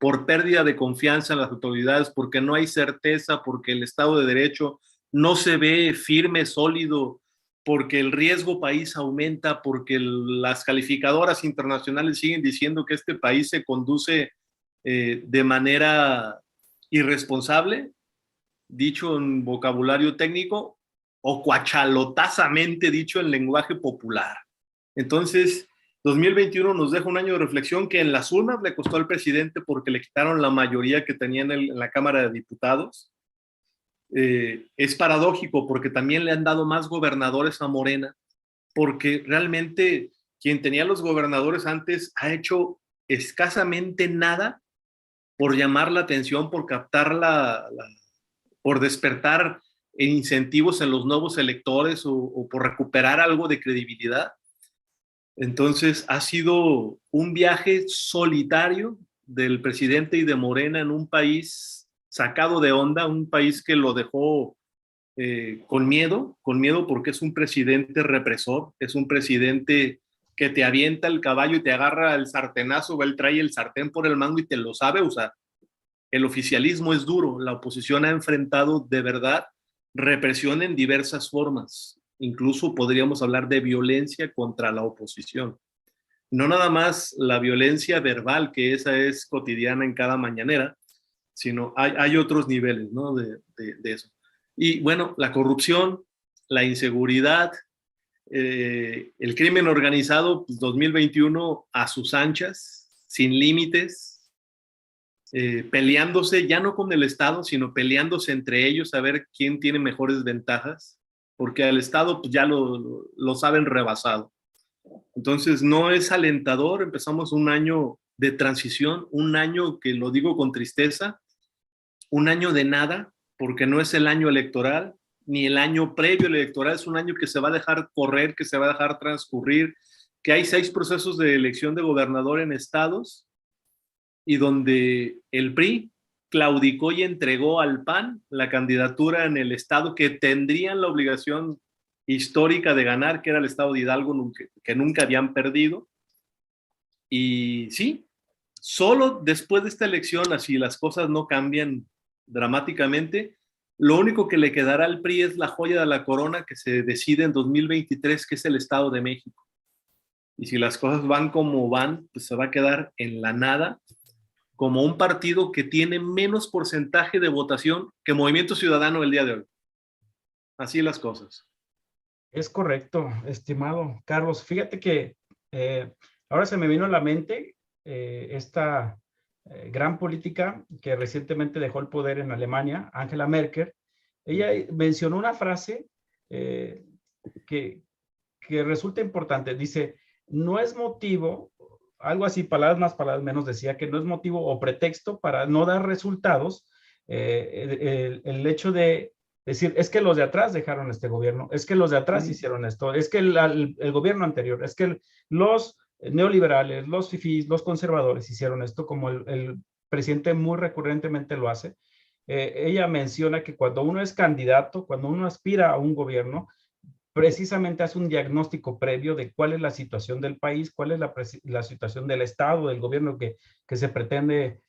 por pérdida de confianza en las autoridades, porque no hay certeza, porque el Estado de Derecho no se ve firme, sólido, porque el riesgo país aumenta, porque las calificadoras internacionales siguen diciendo que este país se conduce de manera irresponsable, dicho en vocabulario técnico, o cuachalotazamente dicho en lenguaje popular. Entonces, 2021 nos deja un año de reflexión que en las urnas le costó al presidente porque le quitaron la mayoría que tenía en la Cámara de Diputados. Es paradójico porque también le han dado más gobernadores a Morena, porque realmente quien tenía los gobernadores antes ha hecho escasamente nada por llamar la atención, por captar por despertar incentivos en los nuevos electores o por recuperar algo de credibilidad. Entonces ha sido un viaje solitario del presidente y de Morena en un país sacado de onda, un país que lo dejó con miedo porque es un presidente represor, es un presidente que te avienta el caballo y te agarra el sartenazo, él trae el sartén por el mango y te lo sabe usar. El oficialismo es duro, la oposición ha enfrentado de verdad represión en diversas formas, incluso podríamos hablar de violencia contra la oposición. No nada más la violencia verbal, que esa es cotidiana en cada mañanera, sino hay otros niveles, ¿no? de eso. Y bueno, la corrupción, la inseguridad, el crimen organizado, pues 2021 a sus anchas, sin límites, peleándose ya no con el Estado, sino peleándose entre ellos a ver quién tiene mejores ventajas, porque al Estado pues ya lo saben rebasado. Entonces no es alentador, empezamos un año de transición, un año que lo digo con tristeza, un año de nada, porque no es el año electoral, ni el año previo al electoral, es un año que se va a dejar correr, que se va a dejar transcurrir, que hay 6 procesos de elección de gobernador en estados, y donde el PRI claudicó y entregó al PAN la candidatura en el estado que tendrían la obligación histórica de ganar, que era el estado de Hidalgo, que nunca habían perdido. Y sí, solo después de esta elección, así las cosas no cambian dramáticamente, lo único que le quedará al PRI es la joya de la corona que se decide en 2023, que es el Estado de México. Y si las cosas van como van, pues se va a quedar en la nada, como un partido que tiene menos porcentaje de votación que Movimiento Ciudadano el día de hoy. Así las cosas. Es correcto, estimado Carlos. Fíjate que ahora se me vino a la mente esta gran política que recientemente dejó el poder en Alemania, Angela Merkel. Ella mencionó una frase que resulta importante. Dice, no es motivo, algo así, palabras más, palabras menos, decía que no es motivo o pretexto para no dar resultados el hecho de decir, es que los de atrás dejaron este gobierno, es que los de atrás hicieron esto, es que el gobierno anterior, es que los neoliberales, los fifís, los conservadores hicieron esto, como el presidente muy recurrentemente lo hace. Ella menciona que cuando uno es candidato, cuando uno aspira a un gobierno, precisamente hace un diagnóstico previo de cuál es la situación del país, cuál es la situación del Estado, del gobierno que se pretende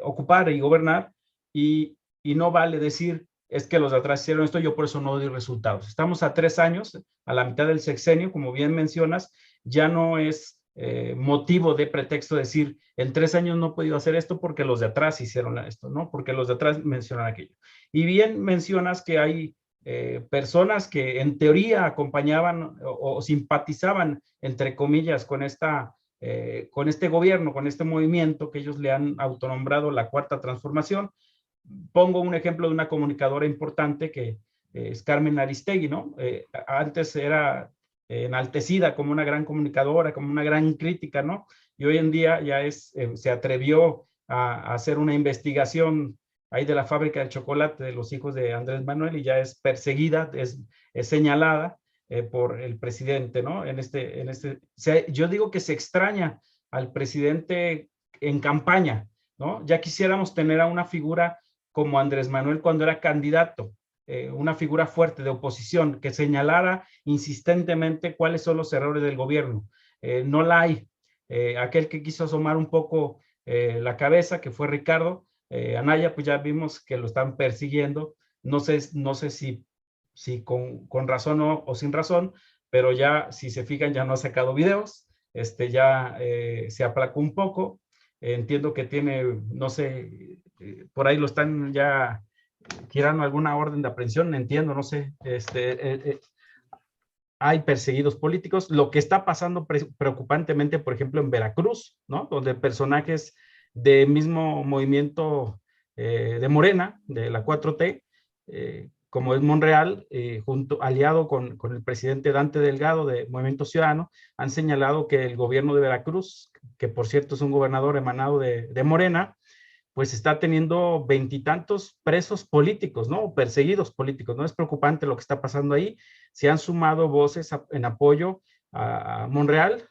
ocupar y gobernar, y no vale decir, es que los de atrás hicieron esto, yo por eso no doy resultados. Estamos a 3 años, a la mitad del sexenio, como bien mencionas, ya no es motivo de pretexto decir, en 3 años no he podido hacer esto porque los de atrás hicieron esto, ¿no? Porque los de atrás mencionan aquello. Y bien mencionas que hay personas que en teoría acompañaban o simpatizaban, entre comillas, con este gobierno, con este movimiento que ellos le han autonombrado la Cuarta Transformación. Pongo un ejemplo de una comunicadora importante que es Carmen Aristegui, ¿no? Antes era enaltecida como una gran comunicadora, como una gran crítica, ¿no? Y hoy en día ya se atrevió a hacer una investigación ahí de la fábrica de chocolate de los hijos de Andrés Manuel y ya es perseguida, es señalada por el presidente, ¿no? Yo digo que se extraña al presidente en campaña, ¿no? Ya quisiéramos tener a una figura como Andrés Manuel cuando era candidato, una figura fuerte de oposición que señalara insistentemente cuáles son los errores del gobierno. No la hay. Aquel que quiso asomar un poco la cabeza, que fue Ricardo Anaya, pues ya vimos que lo están persiguiendo. No sé si con razón o sin razón, pero ya, si se fijan, ya no ha sacado videos, ya se aplacó un poco. Entiendo que tiene, no sé, por ahí lo están ya tirando alguna orden de aprehensión, entiendo, no sé, hay perseguidos políticos. Lo que está pasando preocupantemente, por ejemplo, en Veracruz, ¿no? Donde personajes del mismo movimiento de Morena, de la 4T, como es Monreal, aliado con el presidente Dante Delgado de Movimiento Ciudadano, han señalado que el gobierno de Veracruz, que por cierto es un gobernador emanado de Morena, pues está teniendo veintitantos presos políticos, ¿no? Perseguidos políticos, ¿no? Es preocupante lo que está pasando ahí. Se han sumado voces en apoyo a Monreal.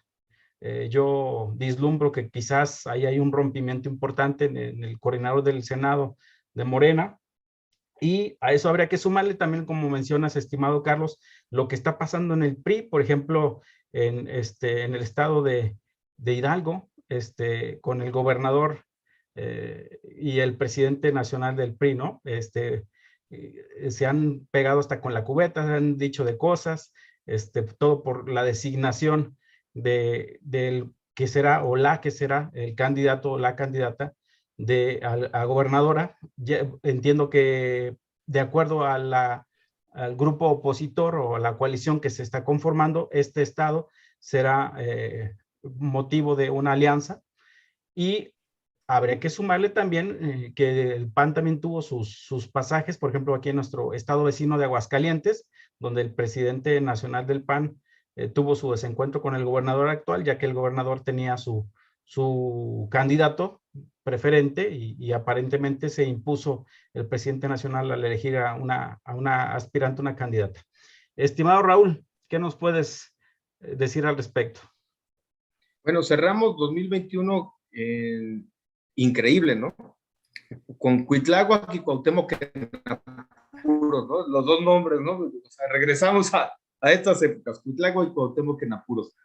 Yo vislumbro que quizás ahí hay un rompimiento importante en el coordinador del Senado de Morena. Y a eso habría que sumarle también, como mencionas, estimado Carlos, lo que está pasando en el PRI, por ejemplo, en el estado de Hidalgo, con el gobernador y el presidente nacional del PRI, ¿no? Se han pegado hasta con la cubeta, se han dicho de cosas, todo por la designación del que será o la que será el candidato o la candidata a gobernadora. Ya entiendo que de acuerdo al grupo opositor o a la coalición que se está conformando, este estado será motivo de una alianza, y habría que sumarle también que el PAN también tuvo sus pasajes, por ejemplo, aquí en nuestro estado vecino de Aguascalientes, donde el presidente nacional del PAN tuvo su desencuentro con el gobernador actual, ya que el gobernador tenía su candidato preferente y aparentemente se impuso el presidente nacional al elegir a una aspirante, una candidata. Estimado Raúl, ¿qué nos puedes decir al respecto? Bueno, cerramos 2021 increíble, ¿no? Con Cuitláhuac y Cuauhtémoc en apuros, ¿no? Los dos nombres, ¿no? O sea, regresamos a estas épocas, Cuitláhuac y Cuauhtémoc en apuros.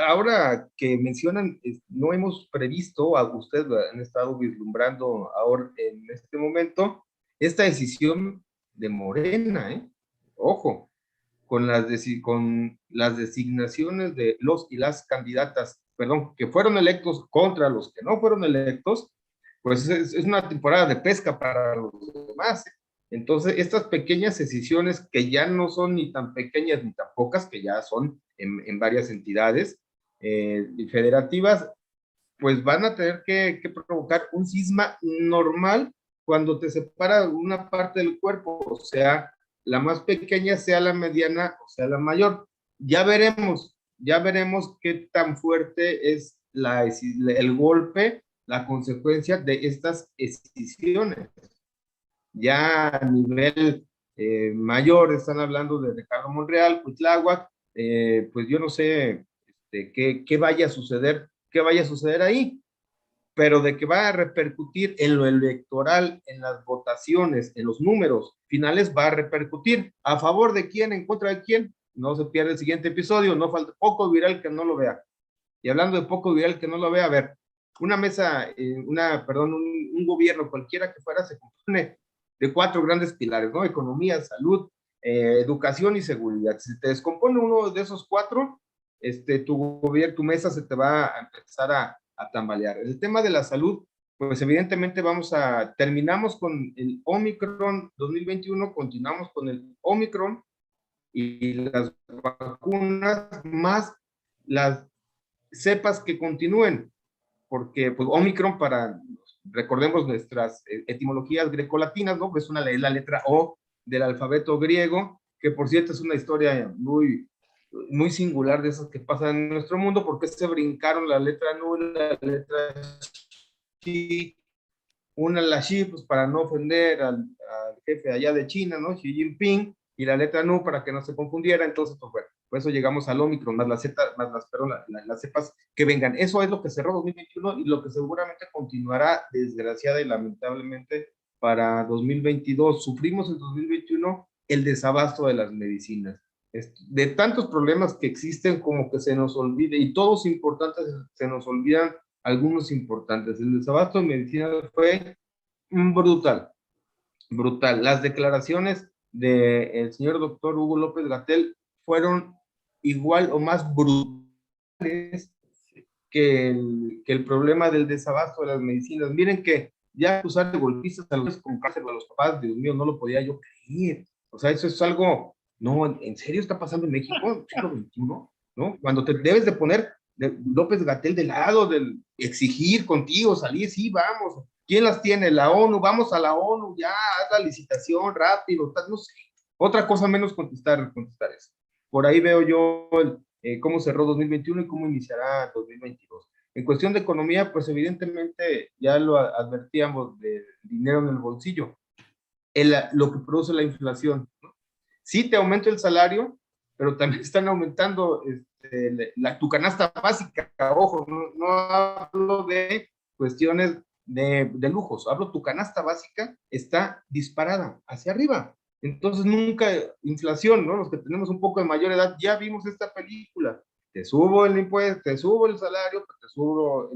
Ahora que mencionan, no hemos previsto, ustedes han estado vislumbrando ahora en este momento, esta decisión de Morena, ¿eh? Ojo, con las designaciones de los y las candidatas, perdón, que fueron electos contra los que no fueron electos, pues es una temporada de pesca para los demás. Entonces, estas pequeñas decisiones que ya no son ni tan pequeñas ni tan pocas, que ya son en varias entidades federativas, pues van a tener que provocar un cisma normal cuando te separa una parte del cuerpo, o sea, la más pequeña sea la mediana o sea la mayor. Ya veremos qué tan fuerte es el golpe, la consecuencia de estas decisiones. Ya a nivel mayor están hablando de Ricardo Monreal, Cuitláhuac, pues yo no sé qué vaya a suceder ahí, pero de que va a repercutir en lo electoral, en las votaciones, en los números finales, va a repercutir. ¿A favor de quién? ¿En contra de quién? No se pierda el siguiente episodio, no falta poco viral que no lo vea. Y hablando de poco viral que no lo vea, a ver, una mesa, un gobierno cualquiera que fuera se compone de 4 grandes pilares, ¿no? Economía, salud, educación y seguridad. Si te descompone uno de esos 4, tu mesa se te va a empezar a tambalear. El tema de la salud, pues evidentemente terminamos con el Omicron 2021, continuamos con el Omicron y las vacunas más las cepas que continúen, porque pues Omicron, recordemos nuestras etimologías grecolatinas, ¿no? Pues es la letra O del alfabeto griego, que por cierto es una historia muy, muy singular de esas que pasan en nuestro mundo, porque se brincaron la letra Nu, la letra Xi, la Xi, pues para no ofender al jefe allá de China, ¿no? Xi Jinping, y la letra Nu para que no se confundiera. Entonces, pues bueno, por eso llegamos al Omicron, más las cepas que vengan. Eso es lo que cerró 2021 y lo que seguramente continuará, desgraciada y lamentablemente, para 2022. Sufrimos en 2021 el desabasto de las medicinas. De tantos problemas que existen, como que se nos olvide, y todos importantes, se nos olvidan algunos importantes. El desabasto de medicina fue brutal, brutal. Las declaraciones del señor doctor Hugo López-Gatell fueron igual o más brutales que el problema del desabasto de las medicinas. Miren que ya acusar de golpistas a los con cáncer a los papás, Dios mío, no lo podía yo creer. O sea, eso es algo No, ¿en serio está pasando en México? ¿Siglo XXI? ¿No? Cuando te debes de poner López-Gatell de lado, del exigir contigo, salir, sí, vamos. ¿Quién las tiene? La ONU, vamos a la ONU, ya, haz la licitación rápido, no sé. Otra cosa menos contestar eso. Por ahí veo yo cómo cerró 2021 y cómo iniciará 2022. En cuestión de economía, pues evidentemente ya lo advertíamos de dinero en el bolsillo. Lo que produce la inflación, ¿no? Sí te aumenta el salario, pero también están aumentando tu canasta básica. Ojo, no hablo de cuestiones de lujos, hablo tu canasta básica está disparada hacia arriba. Entonces nunca, inflación, ¿no? Los que tenemos un poco de mayor edad, ya vimos esta película. Te subo el impuesto, te subo el salario, te subo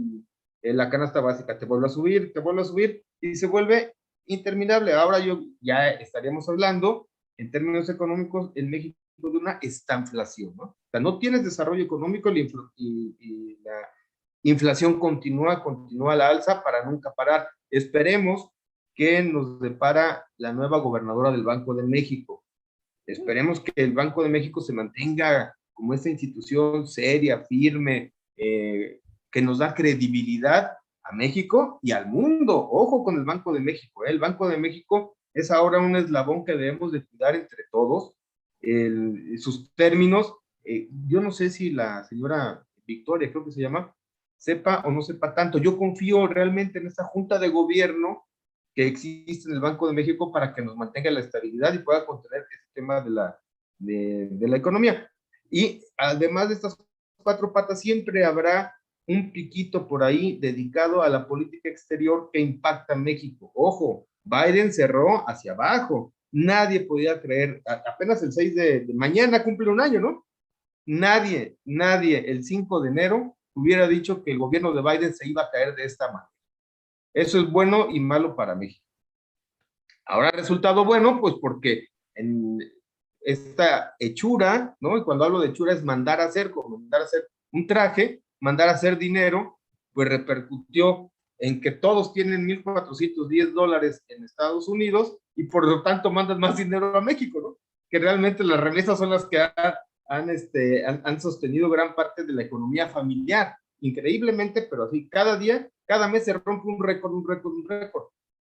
la canasta básica, te vuelve a subir y se vuelve interminable. Ahora ya estaríamos hablando en términos económicos en México de una estanflación, ¿no? O sea, no tienes desarrollo económico y la inflación continúa a la alza para nunca parar. Esperemos que nos depara la nueva gobernadora del Banco de México. Esperemos que el Banco de México se mantenga como esta institución seria, firme, que nos da credibilidad a México y al mundo. Ojo con el Banco de México, ¿eh? El Banco de México es ahora un eslabón que debemos de cuidar entre todos. Sus términos, yo no sé si la señora Victoria, creo que se llama, sepa o no sepa tanto. Yo confío realmente en esta junta de gobierno que existe en el Banco de México para que nos mantenga la estabilidad y pueda contener este tema de la economía. Y además de estas cuatro patas, siempre habrá un piquito por ahí dedicado a la política exterior que impacta a México. Ojo, Biden cerró hacia abajo. Nadie podía creer, apenas el 6 de mañana cumple un año, ¿no? Nadie, el 5 de enero hubiera dicho que el gobierno de Biden se iba a caer de esta manera. Eso es bueno y malo para México. Ahora ha resultado bueno, pues porque en esta hechura, ¿no? Y cuando hablo de hechura es mandar a hacer un traje, mandar a hacer dinero, pues repercutió en que todos tienen $1,410 en Estados Unidos y por lo tanto mandan más dinero a México, ¿no? Que realmente las remesas son las que han sostenido gran parte de la economía familiar, increíblemente, pero así cada día, cada mes se rompe un récord.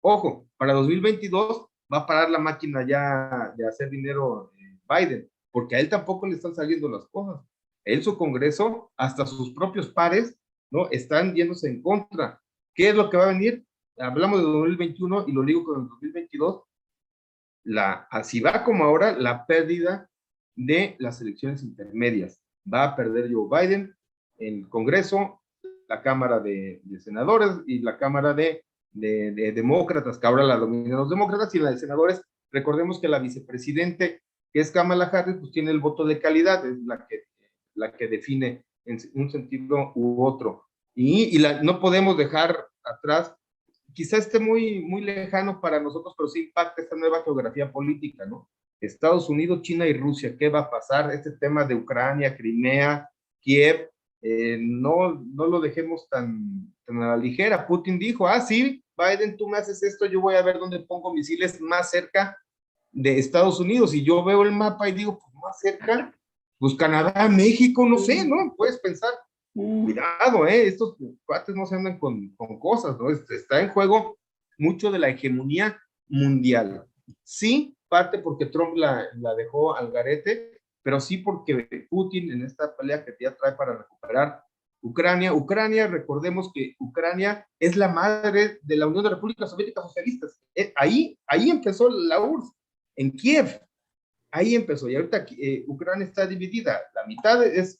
Ojo, para 2022 va a parar la máquina ya de hacer dinero Biden, porque a él tampoco le están saliendo las cosas. Él, su Congreso, hasta sus propios pares, ¿no? Están yéndose en contra. ¿Qué es lo que va a venir? Hablamos de 2021 y lo digo con el 2022. Así va como ahora, la pérdida de las elecciones intermedias. Va a perder Joe Biden el Congreso, la Cámara de Senadores y la Cámara de demócratas, que ahora la dominan los demócratas, y la de senadores. Recordemos que la vicepresidente, que es Kamala Harris, pues tiene el voto de calidad, es la que define en un sentido u otro. Y no podemos dejar atrás, quizá esté muy, muy lejano para nosotros, pero sí impacta esta nueva geografía política, ¿no? Estados Unidos, China y Rusia, ¿qué va a pasar? Este tema de Ucrania, Crimea, Kiev, no lo dejemos tan a la ligera. Putin dijo, sí, Biden, tú me haces esto, yo voy a ver dónde pongo misiles más cerca de Estados Unidos, y yo veo el mapa y digo, pues más cerca, pues Canadá, México, no sé, ¿no? Puedes pensar, cuidado, estos cuates no se andan con cosas, ¿no? Está en juego mucho de la hegemonía mundial. Sí, parte porque Trump la dejó al garete, pero sí porque Putin en esta pelea que ya trae para recuperar Ucrania, recordemos que Ucrania es la madre de la Unión de Repúblicas Soviéticas Socialistas. Ahí empezó la URSS, en Kiev. Ahí empezó, y ahorita Ucrania está dividida. La mitad es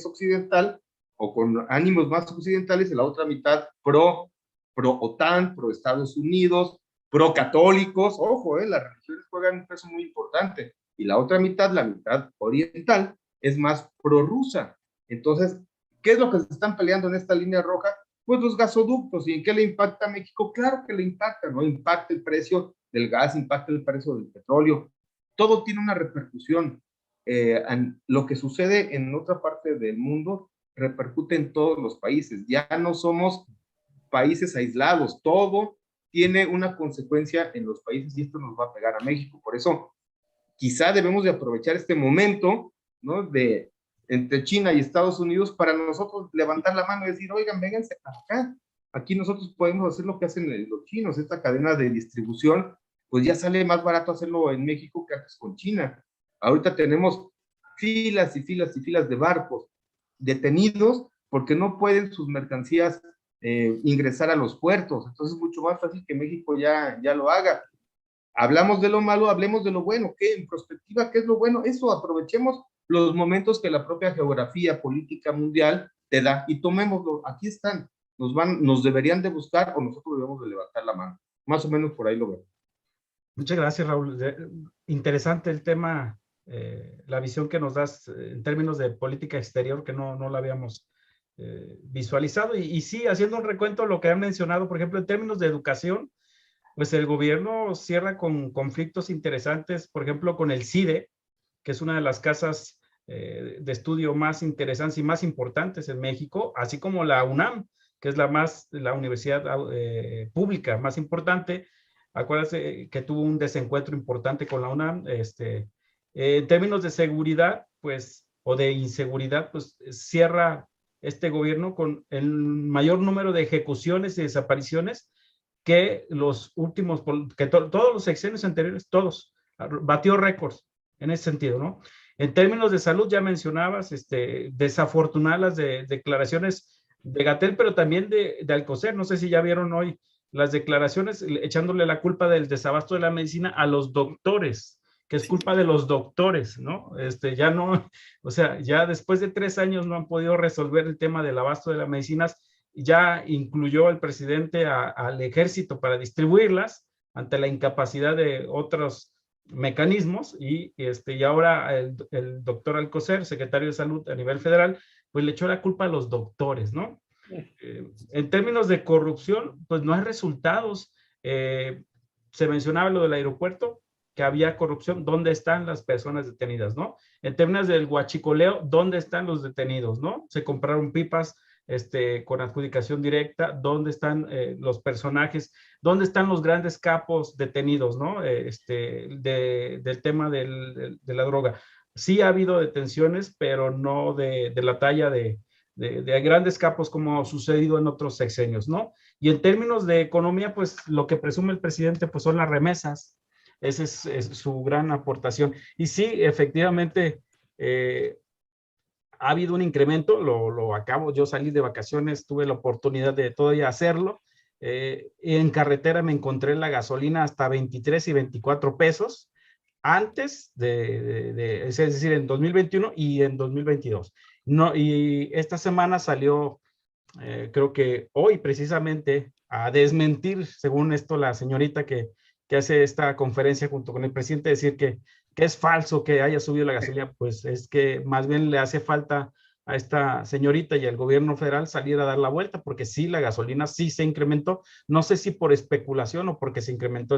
occidental, o con ánimos más occidentales, y la otra mitad pro OTAN, pro Estados Unidos, pro católicos. Ojo, las religiones juegan un peso muy importante. Y la otra mitad, la mitad oriental, es más pro rusa. Entonces, ¿qué es lo que se están peleando en esta línea roja? Pues los gasoductos. ¿Y en qué le impacta a México? Claro que le impacta, ¿no? Impacta el precio del gas, impacta el precio del petróleo. Todo tiene una repercusión. Lo que sucede en otra parte del mundo repercute en todos los países. Ya no somos países aislados. Todo tiene una consecuencia en los países, y esto nos va a pegar a México. Por eso quizá debemos de aprovechar este momento, ¿no? Entre China y Estados Unidos para nosotros levantar la mano y decir, oigan, vénganse para acá. Aquí nosotros podemos hacer lo que hacen los chinos, esta cadena de distribución, pues ya sale más barato hacerlo en México que antes con China. Ahorita tenemos filas y filas y filas de barcos detenidos porque no pueden sus mercancías ingresar a los puertos. Entonces es mucho más fácil que México ya lo haga. Hablamos de lo malo, hablemos de lo bueno. ¿Qué? En perspectiva, ¿qué es lo bueno? Eso, aprovechemos los momentos que la propia geografía política mundial te da y tomémoslo. Aquí están. Nos deberían de buscar o nosotros debemos de levantar la mano. Más o menos por ahí lo veo. Muchas gracias, Raúl. Interesante el tema, la visión que nos das en términos de política exterior, que no la habíamos visualizado. Y sí, haciendo un recuento de lo que han mencionado, por ejemplo, en términos de educación, pues el gobierno cierra con conflictos interesantes, por ejemplo, con el CIDE, que es una de las casas de estudio más interesantes y más importantes en México, así como la UNAM, que es la universidad pública más importante. Acuérdense que tuvo un desencuentro importante con la UNAM. En términos de seguridad, pues, o de inseguridad, pues cierra este gobierno con el mayor número de ejecuciones y desapariciones que los últimos, que todos los sexenios anteriores, todos, batió récords en ese sentido, ¿no? En términos de salud, ya mencionabas, desafortunadas declaraciones de Gatell, pero también de Alcocer. No sé si ya vieron hoy las declaraciones echándole la culpa del desabasto de la medicina a los doctores, que es culpa de los doctores, ¿no? Ya no, o sea, ya después de 3 años no han podido resolver el tema del abasto de las medicinas. Ya incluyó el presidente al ejército para distribuirlas ante la incapacidad de otros mecanismos y ahora el doctor Alcocer, secretario de Salud a nivel federal, pues le echó la culpa a los doctores, ¿no? En términos de corrupción, pues no hay resultados. Se mencionaba lo del aeropuerto, que había corrupción. ¿Dónde están las personas detenidas, no? En términos del huachicoleo, ¿dónde están los detenidos, no? Se compraron pipas con adjudicación directa. ¿Dónde están los personajes? ¿Dónde están los grandes capos detenidos, no? Del tema de la droga. Sí ha habido detenciones, pero no de la talla de grandes capos como ha sucedido en otros sexenios, ¿no? Y en términos de economía, pues lo que presume el presidente pues son las remesas. Esa es su gran aportación. Y sí, efectivamente, ha habido un incremento, lo acabo, yo salí de vacaciones, tuve la oportunidad de todavía hacerlo. En carretera me encontré la gasolina hasta 23 y 24 pesos antes es decir, en 2021 y en 2022. No, y esta semana salió, creo que hoy precisamente, a desmentir, según esto, la señorita que hace esta conferencia junto con el presidente, decir que es falso que haya subido la gasolina. Pues es que más bien le hace falta a esta señorita y al gobierno federal salir a dar la vuelta, porque sí, la gasolina sí se incrementó. No sé si por especulación o porque se incrementó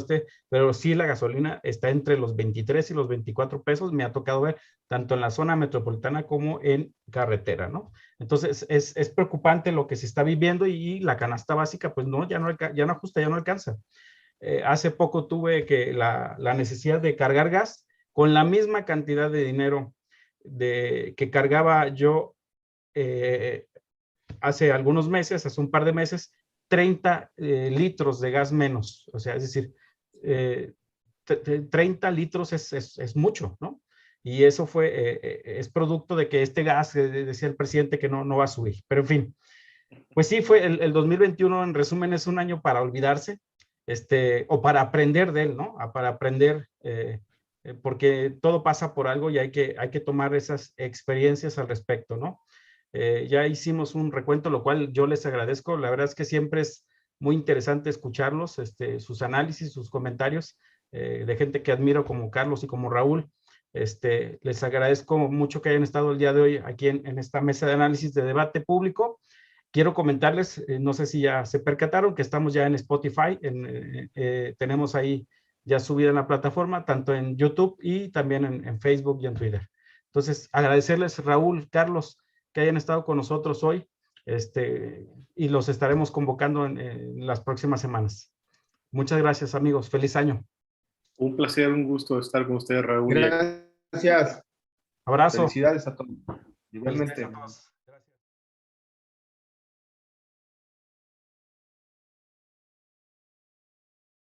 pero sí la gasolina está entre los 23 y los 24 pesos. Me ha tocado ver tanto en la zona metropolitana como en carretera, ¿no? Entonces es preocupante lo que se está viviendo y la canasta básica, pues no, ya no ajusta, ya no alcanza. Hace poco tuve la necesidad de cargar gas con la misma cantidad de dinero que cargaba yo hace algunos meses, hace un par de meses, 30 litros de gas menos. O sea, es decir, 30 litros es mucho, ¿no? Y eso es producto de que este gas, decía el presidente, que no va a subir. Pero en fin, pues sí, fue el 2021, en resumen, es un año para olvidarse, o para aprender de él, ¿no? Para aprender, porque todo pasa por algo y hay que tomar esas experiencias al respecto, ¿no? Ya hicimos un recuento, lo cual yo les agradezco. La verdad es que siempre es muy interesante escucharlos, sus análisis, sus comentarios, de gente que admiro como Carlos y como Raúl. Les agradezco mucho que hayan estado el día de hoy aquí en esta mesa de análisis de debate público. Quiero comentarles, no sé si ya se percataron, que estamos ya en Spotify, tenemos ahí ya subida en la plataforma, tanto en YouTube y también en Facebook y en Twitter. Entonces, agradecerles, Raúl, Carlos, que hayan estado con nosotros hoy, y los estaremos convocando en las próximas semanas. Muchas gracias, amigos. Feliz año. Un placer, un gusto estar con ustedes, Raúl. Gracias. Abrazo. Felicidades a todos. Felicidades Igualmente. a todos.